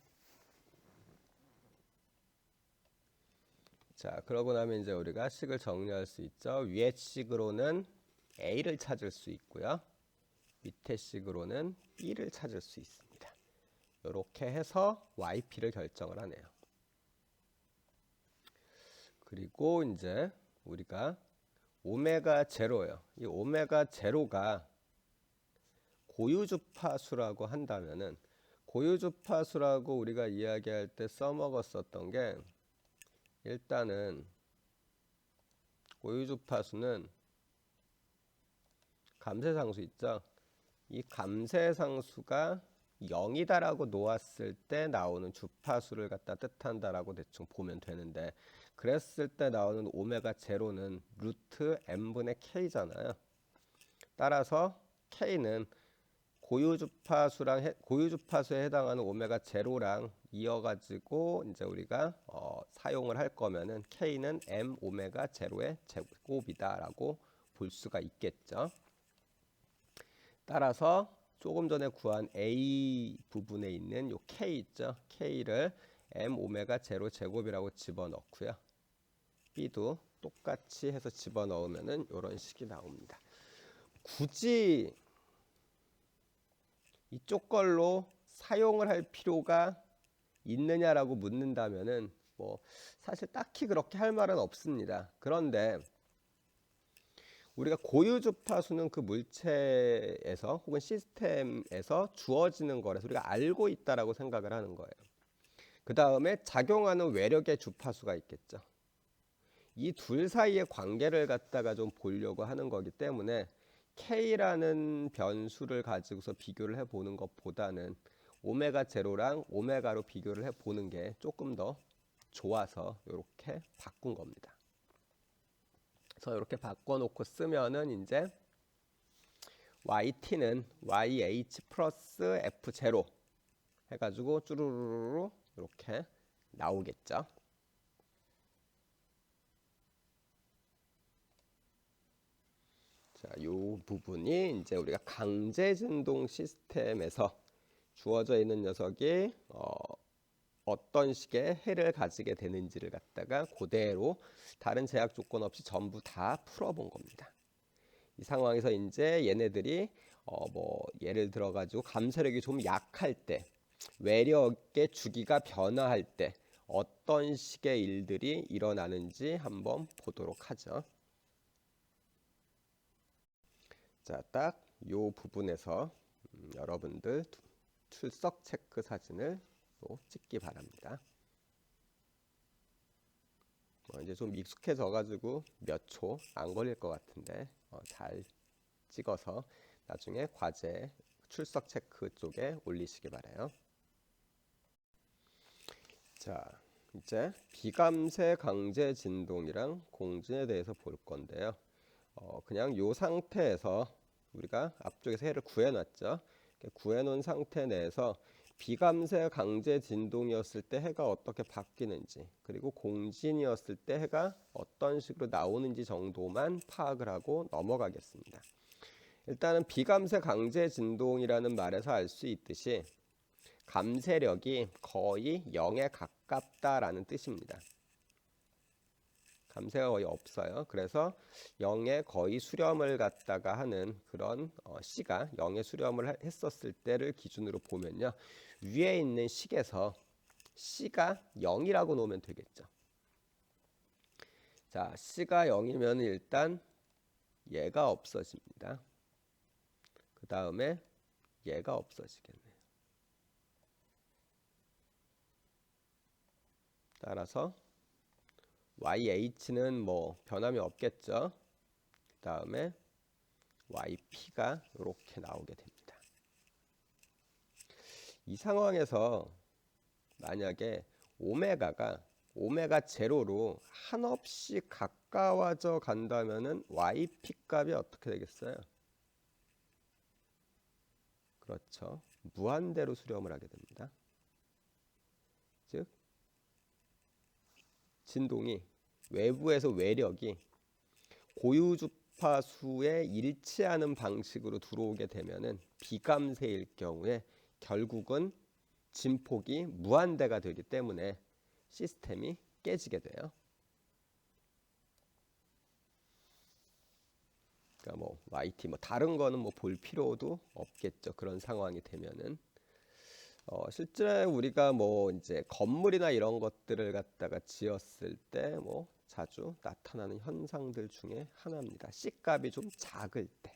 자, 그러고 나면 이제 우리가 식을 정리할 수 있죠. 위의 식으로는 A를 찾을 수 있고요. 밑에 식으로는 B를 찾을 수 있습니다. 이렇게 해서 YP를 결정을 하네요. 그리고 이제 우리가 오메가 제로요. 이 오메가 제로가 고유주파수라고 한다면은 고유주파수라고 우리가 이야기할 때 써먹었었던 게 일단은 고유주파수는 감쇄상수 있죠. 이 감쇄상수가 0이다라고 놓았을 때 나오는 주파수를 갖다 뜻한다라고 대충 보면 되는데 그랬을 때 나오는 오메가 제로는 루트 n분의 k잖아요. 따라서 k는 고유주파수에 해당하는 오메가 제로랑 이어가지고 이제 우리가 사용을 할 거면은 k는 m 오메가 제로의 제곱이다라고 볼 수가 있겠죠. 따라서 조금 전에 구한 A 부분에 있는 요 K 있죠. K를 M 오메가 제로 제곱이라고 집어넣고요. B도 똑같이 해서 집어넣으면은 이런 식이 나옵니다. 굳이 이쪽 걸로 사용을 할 필요가 있느냐라고 묻는다면은 뭐 사실 딱히 그렇게 할 말은 없습니다. 그런데 우리가 고유 주파수는 그 물체에서 혹은 시스템에서 주어지는 거라서 우리가 알고 있다라고 생각을 하는 거예요. 그 다음에 작용하는 외력의 주파수가 있겠죠. 이 둘 사이의 관계를 갖다가 좀 보려고 하는 거기 때문에 K라는 변수를 가지고서 비교를 해보는 것보다는 오메가 제로랑 오메가로 비교를 해보는 게 조금 더 좋아서 이렇게 바꾼 겁니다. 그래서 이렇게 바꿔놓고 쓰면은 이제 YT는 YH 플러스 F0 해가지고 쭈루루루 이렇게 나오겠죠. 자, 이 부분이 이제 우리가 강제 진동 시스템에서 주어져 있는 녀석이 어떤 식의 해를 가지게 되는지를 갖다가 그대로 다른 제약 조건 없이 전부 다 풀어본 겁니다. 이 상황에서 이제 얘네들이 뭐 예를 들어 가지고 감쇄력이 좀 약할 때, 외력의 주기가 변화할 때 어떤 식의 일들이 일어나는지 한번 보도록 하죠. 자, 딱 이 부분에서 여러분들 출석 체크 사진을 또 찍기 바랍니다. 이제 좀 익숙해져 가지고 몇 초 안 걸릴 것 같은데 잘 찍어서 나중에 과제 출석 체크 쪽에 올리시기 바라요. 자, 이제 비감쇄 강제 진동이랑 공진에 대해서 볼 건데요. 그냥 이 상태에서 우리가 앞쪽에서 해를 구해놨죠. 구해놓은 상태 내에서 비감쇄 강제 진동이었을 때 해가 어떻게 바뀌는지, 그리고 공진이었을 때 해가 어떤 식으로 나오는지 정도만 파악을 하고 넘어가겠습니다. 일단은 비감쇄 강제 진동이라는 말에서 알 수 있듯이 감쇄력이 거의 0에 가깝다라는 뜻입니다. 감쇄가 거의 없어요. 그래서 0에 거의 수렴을 갖다가 하는 그런 C가 0에 수렴을 했었을 때를 기준으로 보면요. 위에 있는 식에서 C가 0이라고 놓으면 되겠죠. 자, C가 0이면 일단 얘가 없어집니다. 그 다음에 얘가 없어지겠네요. 따라서 YH는 뭐 변함이 없겠죠. 그 다음에 YP가 이렇게 나오게 됩니다. 이 상황에서 만약에 오메가가 오메가 제로로 한없이 가까워져 간다면은 YP 값이 어떻게 되겠어요? 그렇죠. 무한대로 수렴을 하게 됩니다. 즉 진동이 외부에서 외력이 고유 주파수에 일치하는 방식으로 들어오게 되면은 비감쇄일 경우에 결국은 진폭이 무한대가 되기 때문에 시스템이 깨지게 돼요. 그러니까 뭐 YT 뭐 다른 거는 뭐 볼 필요도 없겠죠. 그런 상황이 되면은 실제 우리가 뭐 이제 건물이나 이런 것들을 갖다가 지었을 때 뭐 자주 나타나는 현상들 중에 하나입니다. C값이 좀 작을 때.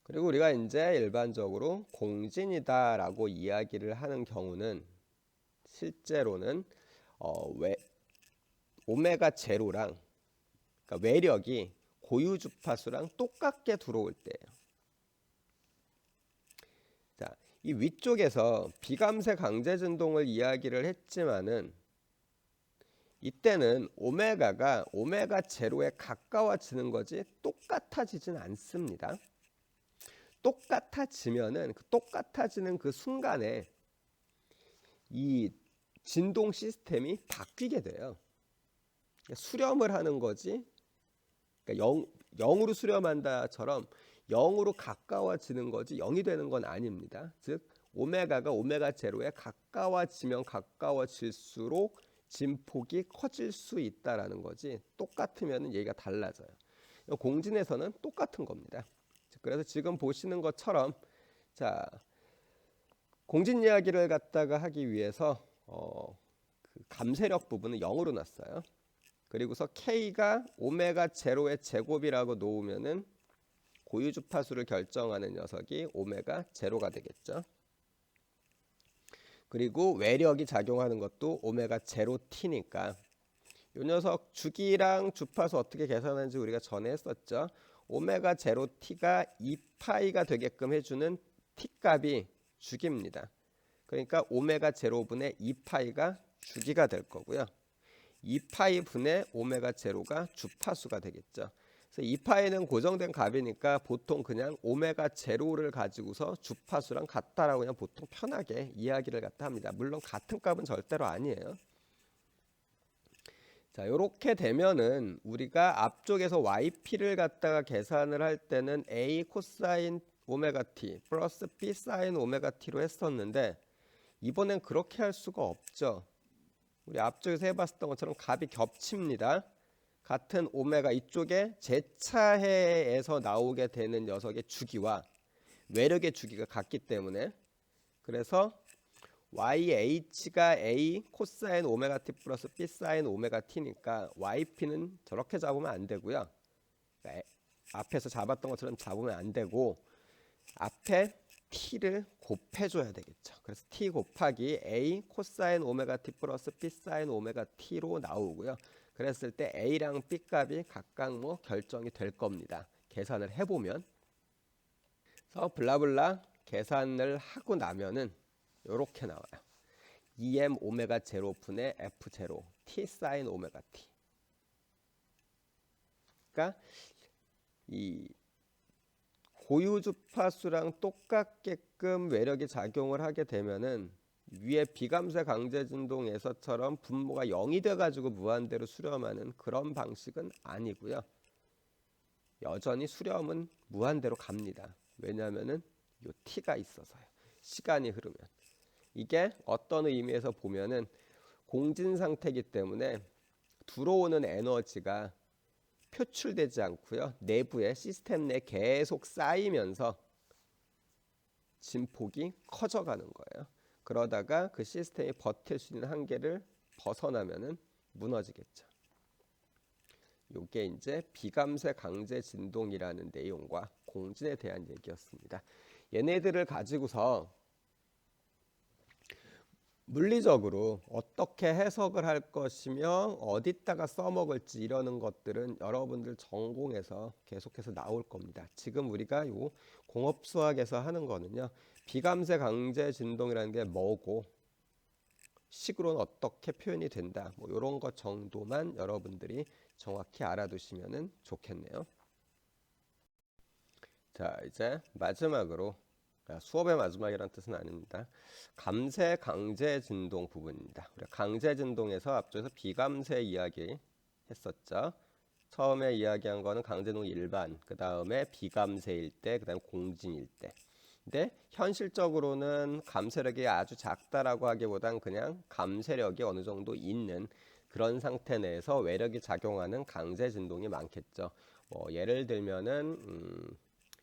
그리고 우리가 이제 일반적으로 공진이다라고 이야기를 하는 경우는 실제로는 오메가 제로랑 그러니까 외력이 고유 주파수랑 똑같게 들어올 때예요. 자, 이 위쪽에서 비감쇄 강제 진동을 이야기를 했지만은 이때는 오메가가 오메가 제로에 가까워지는 거지 똑같아지진 않습니다. 똑같아지면은 똑같아지는 그 순간에 이 진동 시스템이 바뀌게 돼요. 수렴을 하는 거지. 그러니까 0으로 수렴한다처럼 0으로 가까워지는 거지 0이 되는 건 아닙니다. 즉 오메가가 오메가 제로에 가까워지면 가까워질수록 진폭이 커질 수 있다라는 거지. 똑같으면 얘기가 달라져요. 공진에서는 똑같은 겁니다. 그래서 지금 보시는 것처럼 자 공진 이야기를 갖다가 하기 위해서 그 감세력 부분은 0으로 놨어요. 그리고서 K가 오메가 제로의 제곱이라고 놓으면은 고유 주파수를 결정하는 녀석이 오메가 제로가 되겠죠. 그리고 외력이 작용하는 것도 오메가 제로 T니까 이 녀석 주기랑 주파수 어떻게 계산하는지 우리가 전에 했었죠. 오메가 제로 T가 2파이가 되게끔 해주는 T 값이 주기입니다. 그러니까 오메가 제로분의 2파이가 주기가 될 거고요. 2파이 분의 오메가 제로가 주파수가 되겠죠. 그래서 2파이는 고정된 값이니까 보통 그냥 오메가 제로를 가지고서 주파수랑 같다라고 그냥 보통 편하게 이야기를 갖다 합니다. 물론 같은 값은 절대로 아니에요. 자, 이렇게 되면은 우리가 앞쪽에서 yp를 갖다가 계산을 할 때는 a 코사인 오메가 t 플러스 b 사인 오메가 t로 했었는데 이번엔 그렇게 할 수가 없죠. 우리 앞쪽에서 해봤었던 것처럼 값이 겹칩니다. 같은 오메가 이쪽에 제차해에서 나오게 되는 녀석의 주기와 외력의 주기가 같기 때문에 그래서 YH가 A 코사인 오메가 T 플러스 B 사인 오메가 T니까 YP는 저렇게 잡으면 안 되고요. 앞에서 잡았던 것처럼 잡으면 안 되고 앞에 T를 곱해줘야 되겠죠. 그래서 T 곱하기 A 코사인 오메가 T 플러스 B 사인 오메가 T로 나오고요. 그랬을 때 A랑 B 값이 각각 뭐 결정이 될 겁니다. 계산을 해보면. 그래서 블라블라 계산을 하고 나면은 이렇게 나와요. 2m 오메가 제로 분의 f 제로 t 사인 오메가 t. 그러니까 이 고유 주파수랑 똑같게끔 외력이 작용을 하게 되면은 위에 비감쇄 강제 진동에서처럼 분모가 0이 돼 가지고 무한대로 수렴하는 그런 방식은 아니고요. 여전히 수렴은 무한대로 갑니다. 왜냐하면은 요 t가 있어서요. 시간이 흐르면. 이게 어떤 의미에서 보면은 공진 상태이기 때문에 들어오는 에너지가 표출되지 않고요. 내부에 시스템 내 계속 쌓이면서 진폭이 커져가는 거예요. 그러다가 그 시스템이 버틸 수 있는 한계를 벗어나면은 무너지겠죠. 이게 이제 비감쇄 강제 진동이라는 내용과 공진에 대한 얘기였습니다. 얘네들을 가지고서 물리적으로 어떻게 해석을 할 것이며 어디다가 써먹을지 이러는 것들은 여러분들 전공에서 계속해서 나올 겁니다. 지금 우리가 요 공업수학에서 하는 거는요. 비감쇄 강제 진동이라는 게 뭐고 식으로는 어떻게 표현이 된다. 뭐 이런 것 정도만 여러분들이 정확히 알아두시면 좋겠네요. 자, 이제 마지막으로 수업의 마지막이라는 뜻은 아닙니다. 감쇄 강제 진동 부분입니다. 우리가 강제 진동에서 앞쪽에서 비감쇄 이야기 했었죠. 처음에 이야기한 거는 강제 진동 일반, 그 다음에 비감쇄일 때, 그 다음에 공진일 때. 근데 현실적으로는 감쇄력이 아주 작다라고 하기보단 그냥 감쇄력이 어느 정도 있는 그런 상태 내에서 외력이 작용하는 강제 진동이 많겠죠. 예를 들면은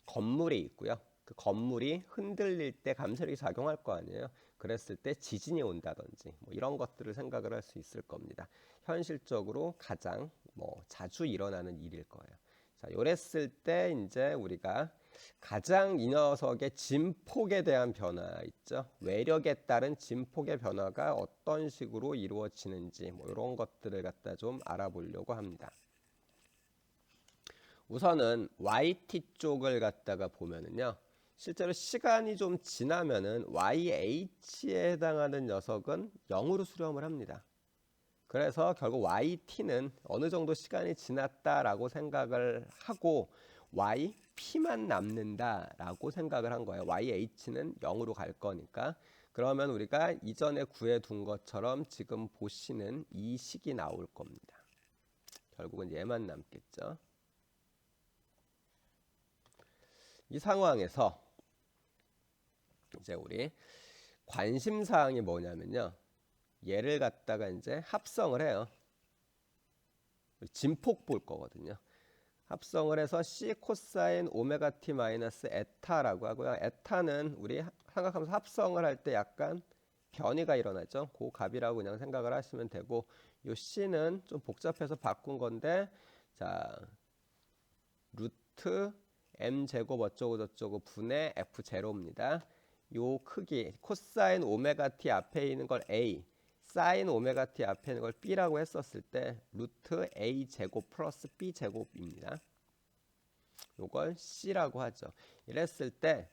건물이 있고요. 그 건물이 흔들릴 때 감쇄력이 작용할 거 아니에요. 그랬을 때 지진이 온다든지 뭐 이런 것들을 생각을 할 수 있을 겁니다. 현실적으로 가장 자주 일어나는 일일 거예요. 자, 요랬을 때 이제 우리가 가장 이 녀석의 진폭에 대한 변화 있죠. 외력에 따른 진폭의 변화가 어떤 식으로 이루어지는지 뭐 이런 것들을 갖다 좀 알아보려고 합니다. 우선은 YT 쪽을 갖다가 보면은요. 실제로 시간이 좀 지나면은 YH에 해당하는 녀석은 0으로 수렴을 합니다. 그래서 결국 YT는 어느 정도 시간이 지났다라고 생각을 하고 YP만 남는다라고 생각을 한 거예요. YH는 0으로 갈 거니까. 그러면 우리가 이전에 구해둔 것처럼 지금 보시는 이 식이 나올 겁니다. 결국은 얘만 남겠죠. 이 상황에서 이제 우리 관심 사항이 뭐냐면요. 얘를 갖다가 이제 합성을 해요. 진폭 볼 거거든요. 합성을 해서 C 코사인 오메가 t 마이너스 에타라고 하고요. 에타는 우리 삼각함수 합성을 할 때 약간 변이가 일어나죠. 그 값이라고 그냥 생각을 하시면 되고, 요 C는 좀 복잡해서 바꾼 건데, 자, 루트 m 제곱 어쩌고 저쩌고 분의 f 제로입니다. 요 크기 코사인 오메가 t 앞에 있는 걸 a, 사인 오메가 t 앞에 있는 걸 b라고 했었을 때 루트 a 제곱 플러스 b 제곱입니다. 요걸 c라고 하죠. 이랬을 때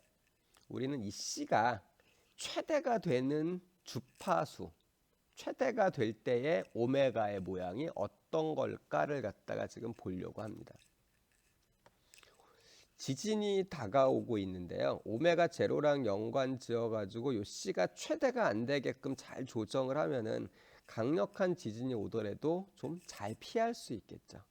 우리는 이 c가 최대가 되는 주파수, 최대가 될 때의 오메가의 모양이 어떤 걸까를 갖다가 지금 보려고 합니다. 지진이 다가오고 있는데요. 오메가 제로랑 연관 지어가지고 요 C가 최대가 안 되게끔 잘 조정을 하면은 강력한 지진이 오더라도 좀 잘 피할 수 있겠죠.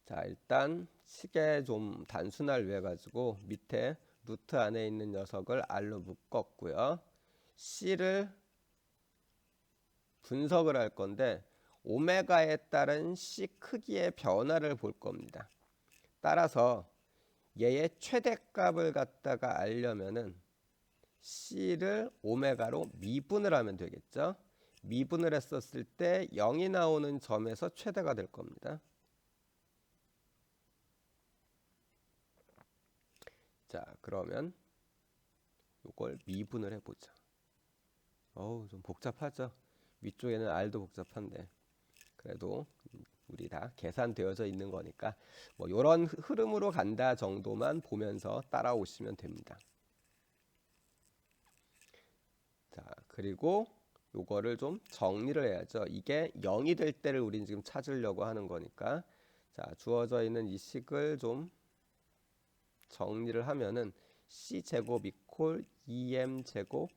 자, 일단 식에 좀 단순화를 위해 가지고 밑에 루트 안에 있는 녀석을 R로 묶었고요. C를 분석을 할 건데 오메가에 따른 C 크기의 변화를 볼 겁니다. 따라서 얘의 최대값을 갖다가 알려면은 C를 오메가로 미분을 하면 되겠죠. 미분을 했었을 때 0이 나오는 점에서 최대가 될 겁니다. 자, 그러면 이걸 미분을 해보자. 좀 복잡하죠. 위쪽에는 R도 복잡한데 그래도 우리 다 계산되어져 있는 거니까 뭐 이런 흐름으로 간다 정도만 보면서 따라오시면 됩니다. 자, 그리고 요거를 좀 정리를 해야죠. 이게 0이 될 때를 우린 지금 찾으려고 하는 거니까 자, 주어져 있는 이 식을 좀 정리를 하면은 C제곱 이퀄 2M 제곱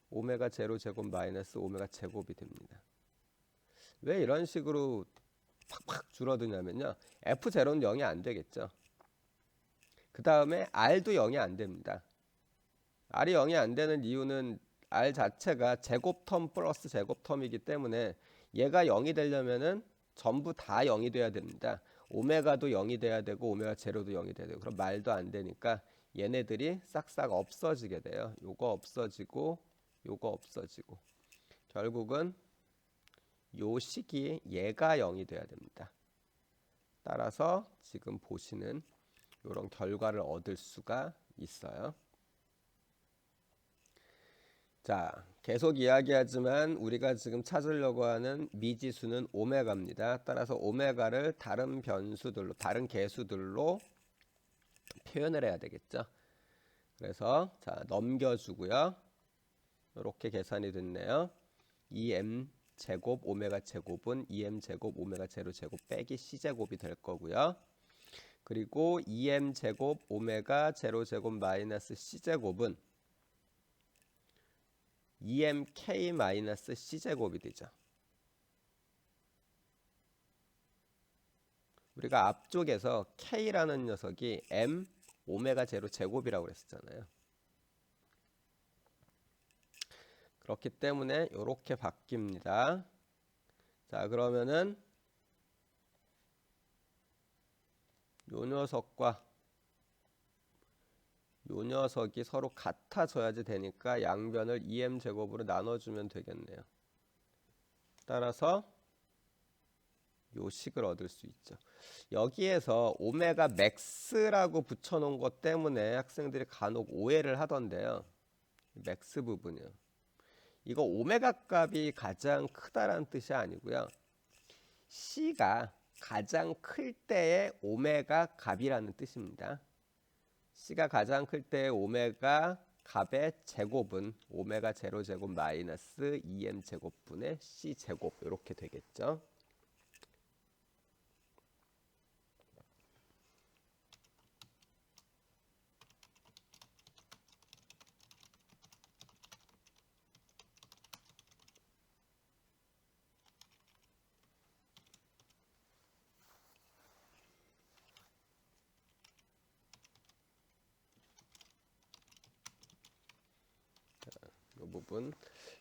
오메가 제로 제곱 마이너스 오메가 제곱이 됩니다. 왜 이런 식으로 팍팍 줄어드냐면요. F0는 0이 안 되겠죠. 그 다음에 R도 0이 안 됩니다. R이 0이 안 되는 이유는 R 자체가 제곱텀 플러스 제곱텀이기 때문에 얘가 0이 되려면은 전부 다 0이 돼야 됩니다. 오메가도 0이 돼야 되고 오메가 제로도 0이 돼야 되고 그럼 말도 안 되니까 얘네들이 싹싹 없어지게 돼요. 요거 없어지고 요거 없어지고 결국은 요 식이 얘가 0이 돼야 됩니다. 따라서 지금 보시는 이런 결과를 얻을 수가 있어요. 자, 계속 이야기하지만 우리가 지금 찾으려고 하는 미지수는 오메가입니다. 따라서 오메가를 다른 변수들로, 다른 개수들로 표현을 해야 되겠죠. 그래서 자, 넘겨주고요. 이렇게 계산이 됐네요. 2m 제곱 오메가 제곱은 2m 제곱 오메가 제로 제곱 빼기 c 제곱이 될 거고요. 그리고 2m 제곱 오메가 제로 제곱 마이너스 c 제곱은 2mk 마이너스 c 제곱이 되죠. 우리가 앞쪽에서 k라는 녀석이 m 오메가 제로 제곱이라고 그랬었잖아요. 그렇기 때문에 이렇게 바뀝니다. 자, 그러면은 요 녀석과 요 녀석이 서로 같아져야지 되니까 양변을 2m 제곱으로 나눠주면 되겠네요. 따라서 요 식을 얻을 수 있죠. 여기에서 오메가 맥스라고 붙여놓은 것 때문에 학생들이 간혹 오해를 하던데요. 맥스 부분이요. 이거 오메가 값이 가장 크다라는 뜻이 아니고요. C가 가장 클 때의 오메가 값이라는 뜻입니다. C가 가장 클 때의 오메가 값의 제곱은 오메가 제로 제곱 마이너스 2m 제곱분의 C 제곱 이렇게 되겠죠.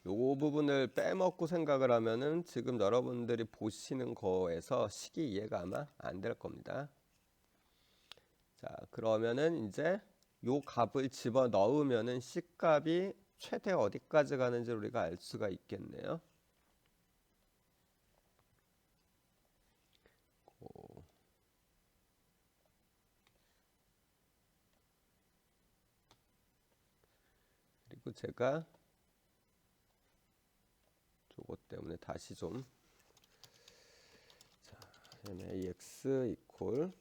요 부분을 빼먹고 생각을 하면은 지금 여러분들이 보시는 거에서 식이 이해가 아마 안 될 겁니다. 자, 그러면은 이제 요 값을 집어 넣으면은 C 값이 최대 어디까지 가는지 우리가 알 수가 있겠네요. 그리고 제가 저것 때문에 다시 좀 자, AX 이퀄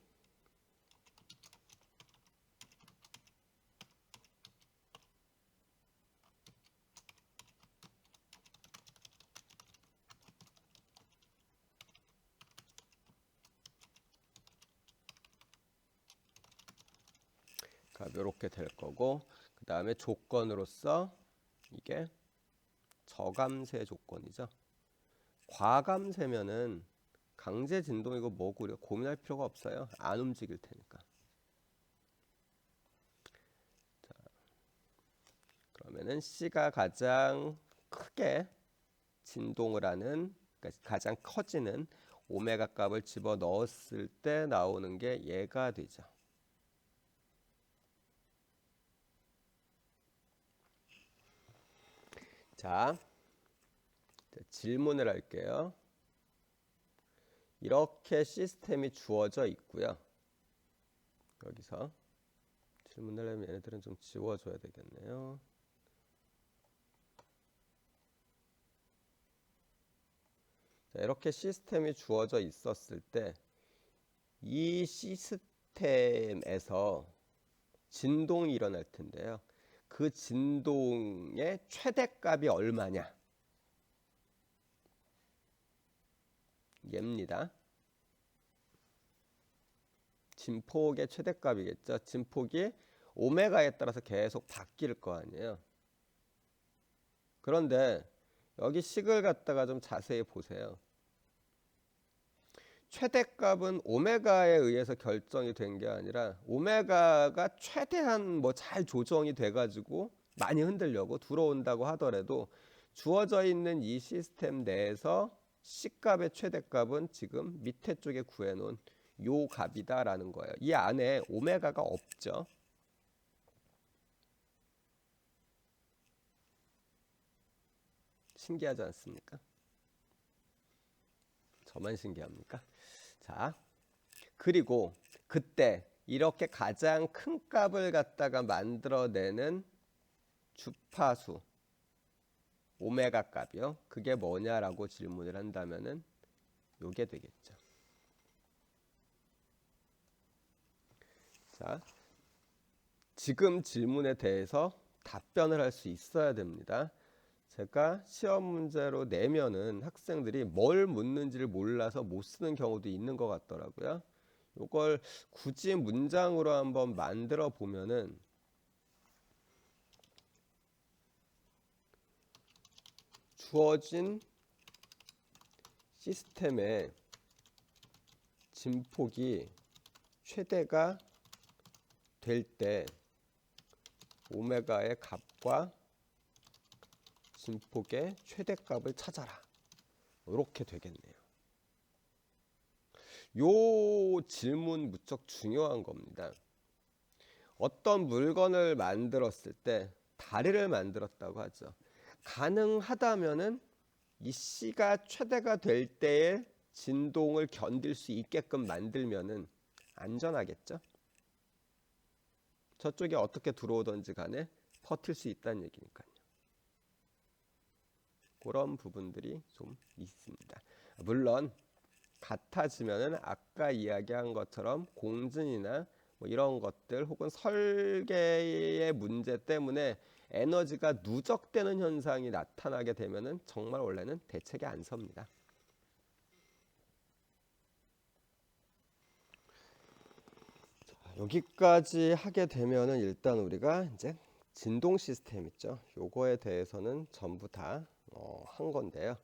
이렇게 될 거고, 그 다음에 조건으로서 이게 저감세 조건이죠. 과감세면은 강제 진동이고 뭐고 우리가 고민할 필요가 없어요. 안 움직일 테니까. 자, 그러면은 C가 가장 크게 진동을 하는, 그러니까 가장 커지는 오메가 값을 집어 넣었을 때 나오는 게 얘가 되죠. 자, 질문을 할게요. 이렇게 시스템이 주어져 있고요. 여기서 질문을 하면 얘네들은 좀 지워줘야 되겠네요. 자, 이렇게 시스템이 주어져 있었을 때 이 시스템에서 진동이 일어날 텐데요. 그 진동의 최대값이 얼마냐? 얘입니다. 진폭의 최대값이겠죠. 진폭이 오메가에 따라서 계속 바뀔 거 아니에요. 그런데 여기 식을 갖다가 좀 자세히 보세요. 최대값은 오메가에 의해서 결정이 된 게 아니라 오메가가 최대한 뭐 잘 조정이 돼가지고 많이 흔들려고 들어온다고 하더라도 주어져 있는 이 시스템 내에서 C값의 최대값은 지금 밑에 쪽에 구해놓은 요 값이다라는 거예요. 이 안에 오메가가 없죠. 신기하지 않습니까? 저만 신기합니까? 자, 그리고 그때 이렇게 가장 큰 값을 갖다가 만들어내는 주파수 오메가 값이요. 그게 뭐냐라고 질문을 한다면은 요게 되겠죠. 자, 지금 질문에 대해서 답변을 할 수 있어야 됩니다. 제가 시험 문제로 내면은 학생들이 뭘 묻는지를 몰라서 못 쓰는 경우도 있는 것 같더라고요. 이걸 굳이 문장으로 한번 만들어 보면은 주어진 시스템의 진폭이 최대가 될 때 오메가의 값과 진폭의 최대값을 찾아라. 이렇게 되겠네요. 요 질문 무척 중요한 겁니다. 어떤 물건을 만들었을 때 다리를 만들었다고 하죠. 가능하다면은 이 C가 최대가 될 때의 진동을 견딜 수 있게끔 만들면은 안전하겠죠. 저쪽에 어떻게 들어오든지 간에 버틸 수 있다는 얘기니까요. 그런 부분들이 좀 있습니다. 물론 같아지면은 아까 이야기한 것처럼 공진이나 뭐 이런 것들 혹은 설계의 문제 때문에 에너지가 누적되는 현상이 나타나게 되면은 정말 원래는 대책이 안 섭니다. 자, 여기까지 하게 되면은 일단 우리가 이제 진동 시스템 있죠. 요거에 대해서는 전부 다 한 건데요.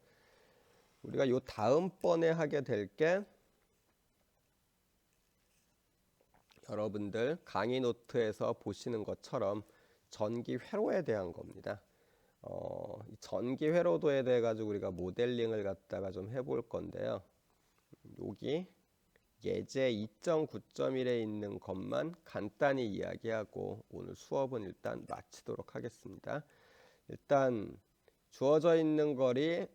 우리가 요 다음번에 하게 될 게 여러분들 강의 노트에서 보시는 것처럼 전기 회로에 대한 겁니다. 이 전기 회로도에 대해 가지고 우리가 모델링을 갖다가 좀 해볼 건데요. 여기 예제 2.9.1에 있는 것만 간단히 이야기하고 오늘 수업은 일단 마치도록 하겠습니다. 일단 주어져 있는 거리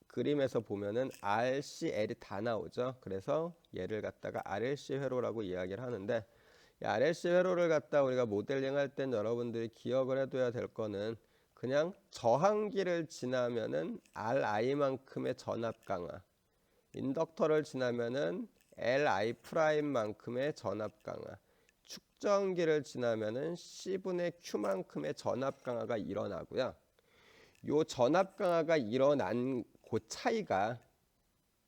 그림에서 보면은 RC, L이 다 나오죠. 그래서 얘를 갖다가 RLC 회로라고 이야기를 하는데, 이 RLC 회로를 갖다 우리가 모델링 할 땐 여러분들이 기억을 해둬야 될 거는 그냥 저항기를 지나면은 RI만큼의 전압 강화, 인덕터를 지나면은 LI 프라임만큼의 전압 강화, 축전기를 지나면은 C분의 Q만큼의 전압 강화가 일어나고요. 요 전압 강화가 일어난 그 차이가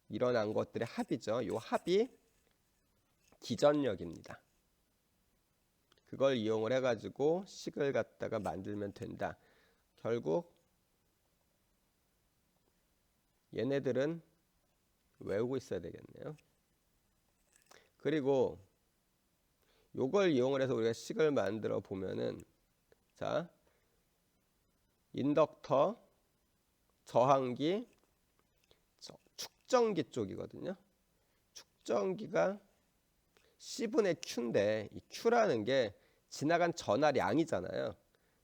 일어난 것들의 합이죠. 요 합이 기전력입니다. 그걸 이용을 해가지고 식을 갖다가 만들면 된다. 결국 얘네들은 외우고 있어야 되겠네요. 그리고 요걸 이용을 해서 우리가 식을 만들어 보면은, 자, 인덕터, 저항기, 축전기 쪽이거든요. 축전기가 C분의 Q인데 이 Q라는 게 지나간 전하량이잖아요.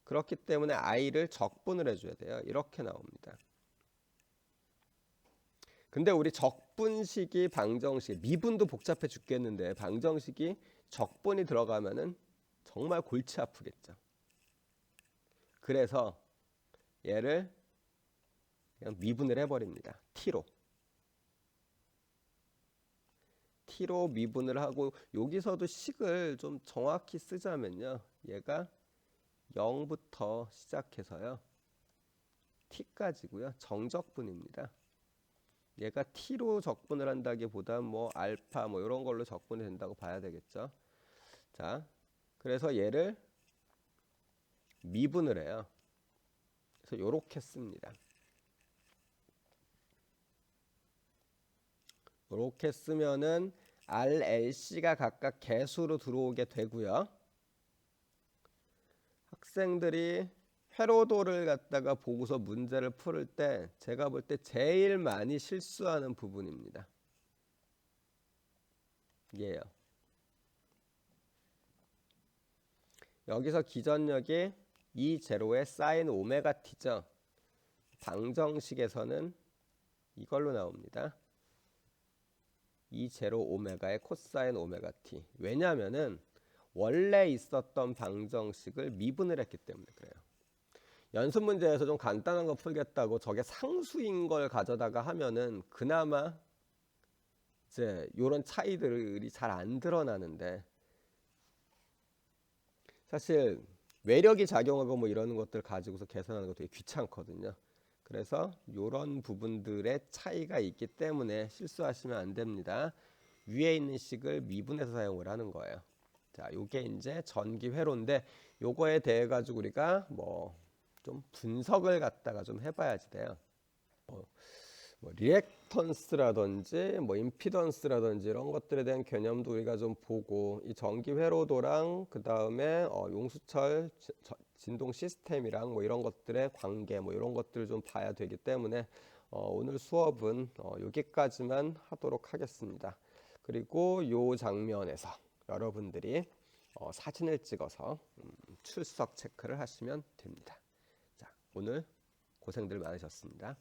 그렇기 때문에 I를 적분을 해줘야 돼요. 이렇게 나옵니다. 근데 우리 적분식이 방정식, 미분도 복잡해 죽겠는데 방정식이 적분이 들어가면은 정말 골치 아프겠죠. 그래서 얘를 그냥 미분을 해버립니다. T로 미분을 하고, 여기서도 식을 좀 정확히 쓰자면요, 얘가 0부터 시작해서요 T까지고요. 정적분입니다. 얘가 T로 적분을 한다기보다 뭐 알파 뭐 이런 걸로 적분이 된다고 봐야 되겠죠. 자, 그래서 얘를 미분을 해요. 그래서 요렇게 씁니다. 이렇게 쓰면은 RLC가 각각 개수로 들어오게 되고요. 학생들이 회로도를 갖다가 보고서 문제를 풀을 때 제가 볼 때 제일 많이 실수하는 부분입니다. 이게요. 여기서 기전력이 E0의 사인 오메가 T죠. 방정식에서는 이걸로 나옵니다. E0 오메가의 코사인 오메가 T. 왜냐하면은 원래 있었던 방정식을 미분을 했기 때문에 그래요. 연습 문제에서 좀 간단한 거 풀겠다고 저게 상수인 걸 가져다가 하면은 그나마 이제 이런 차이들이 잘 안 드러나는데, 사실 외력이 작용하고 뭐 이러는 것들 가지고서 계산하는 거 되게 귀찮거든요. 그래서 이런 부분들의 차이가 있기 때문에 실수하시면 안 됩니다. 위에 있는 식을 미분해서 사용을 하는 거예요. 자, 요게 이제 전기 회로인데 요거에 대해 가지고 우리가 뭐 좀 분석을 갖다가 좀 해봐야지 돼요. 뭐 리액턴스라든지 뭐 임피던스라든지 이런 것들에 대한 개념도 우리가 좀 보고, 이 전기 회로도랑 그 다음에 용수철 진동 시스템이랑 뭐 이런 것들의 관계 뭐 이런 것들을 좀 봐야 되기 때문에 오늘 수업은 여기까지만 하도록 하겠습니다. 그리고 요 장면에서 여러분들이 사진을 찍어서 출석 체크를 하시면 됩니다. 자, 오늘 고생들 많으셨습니다.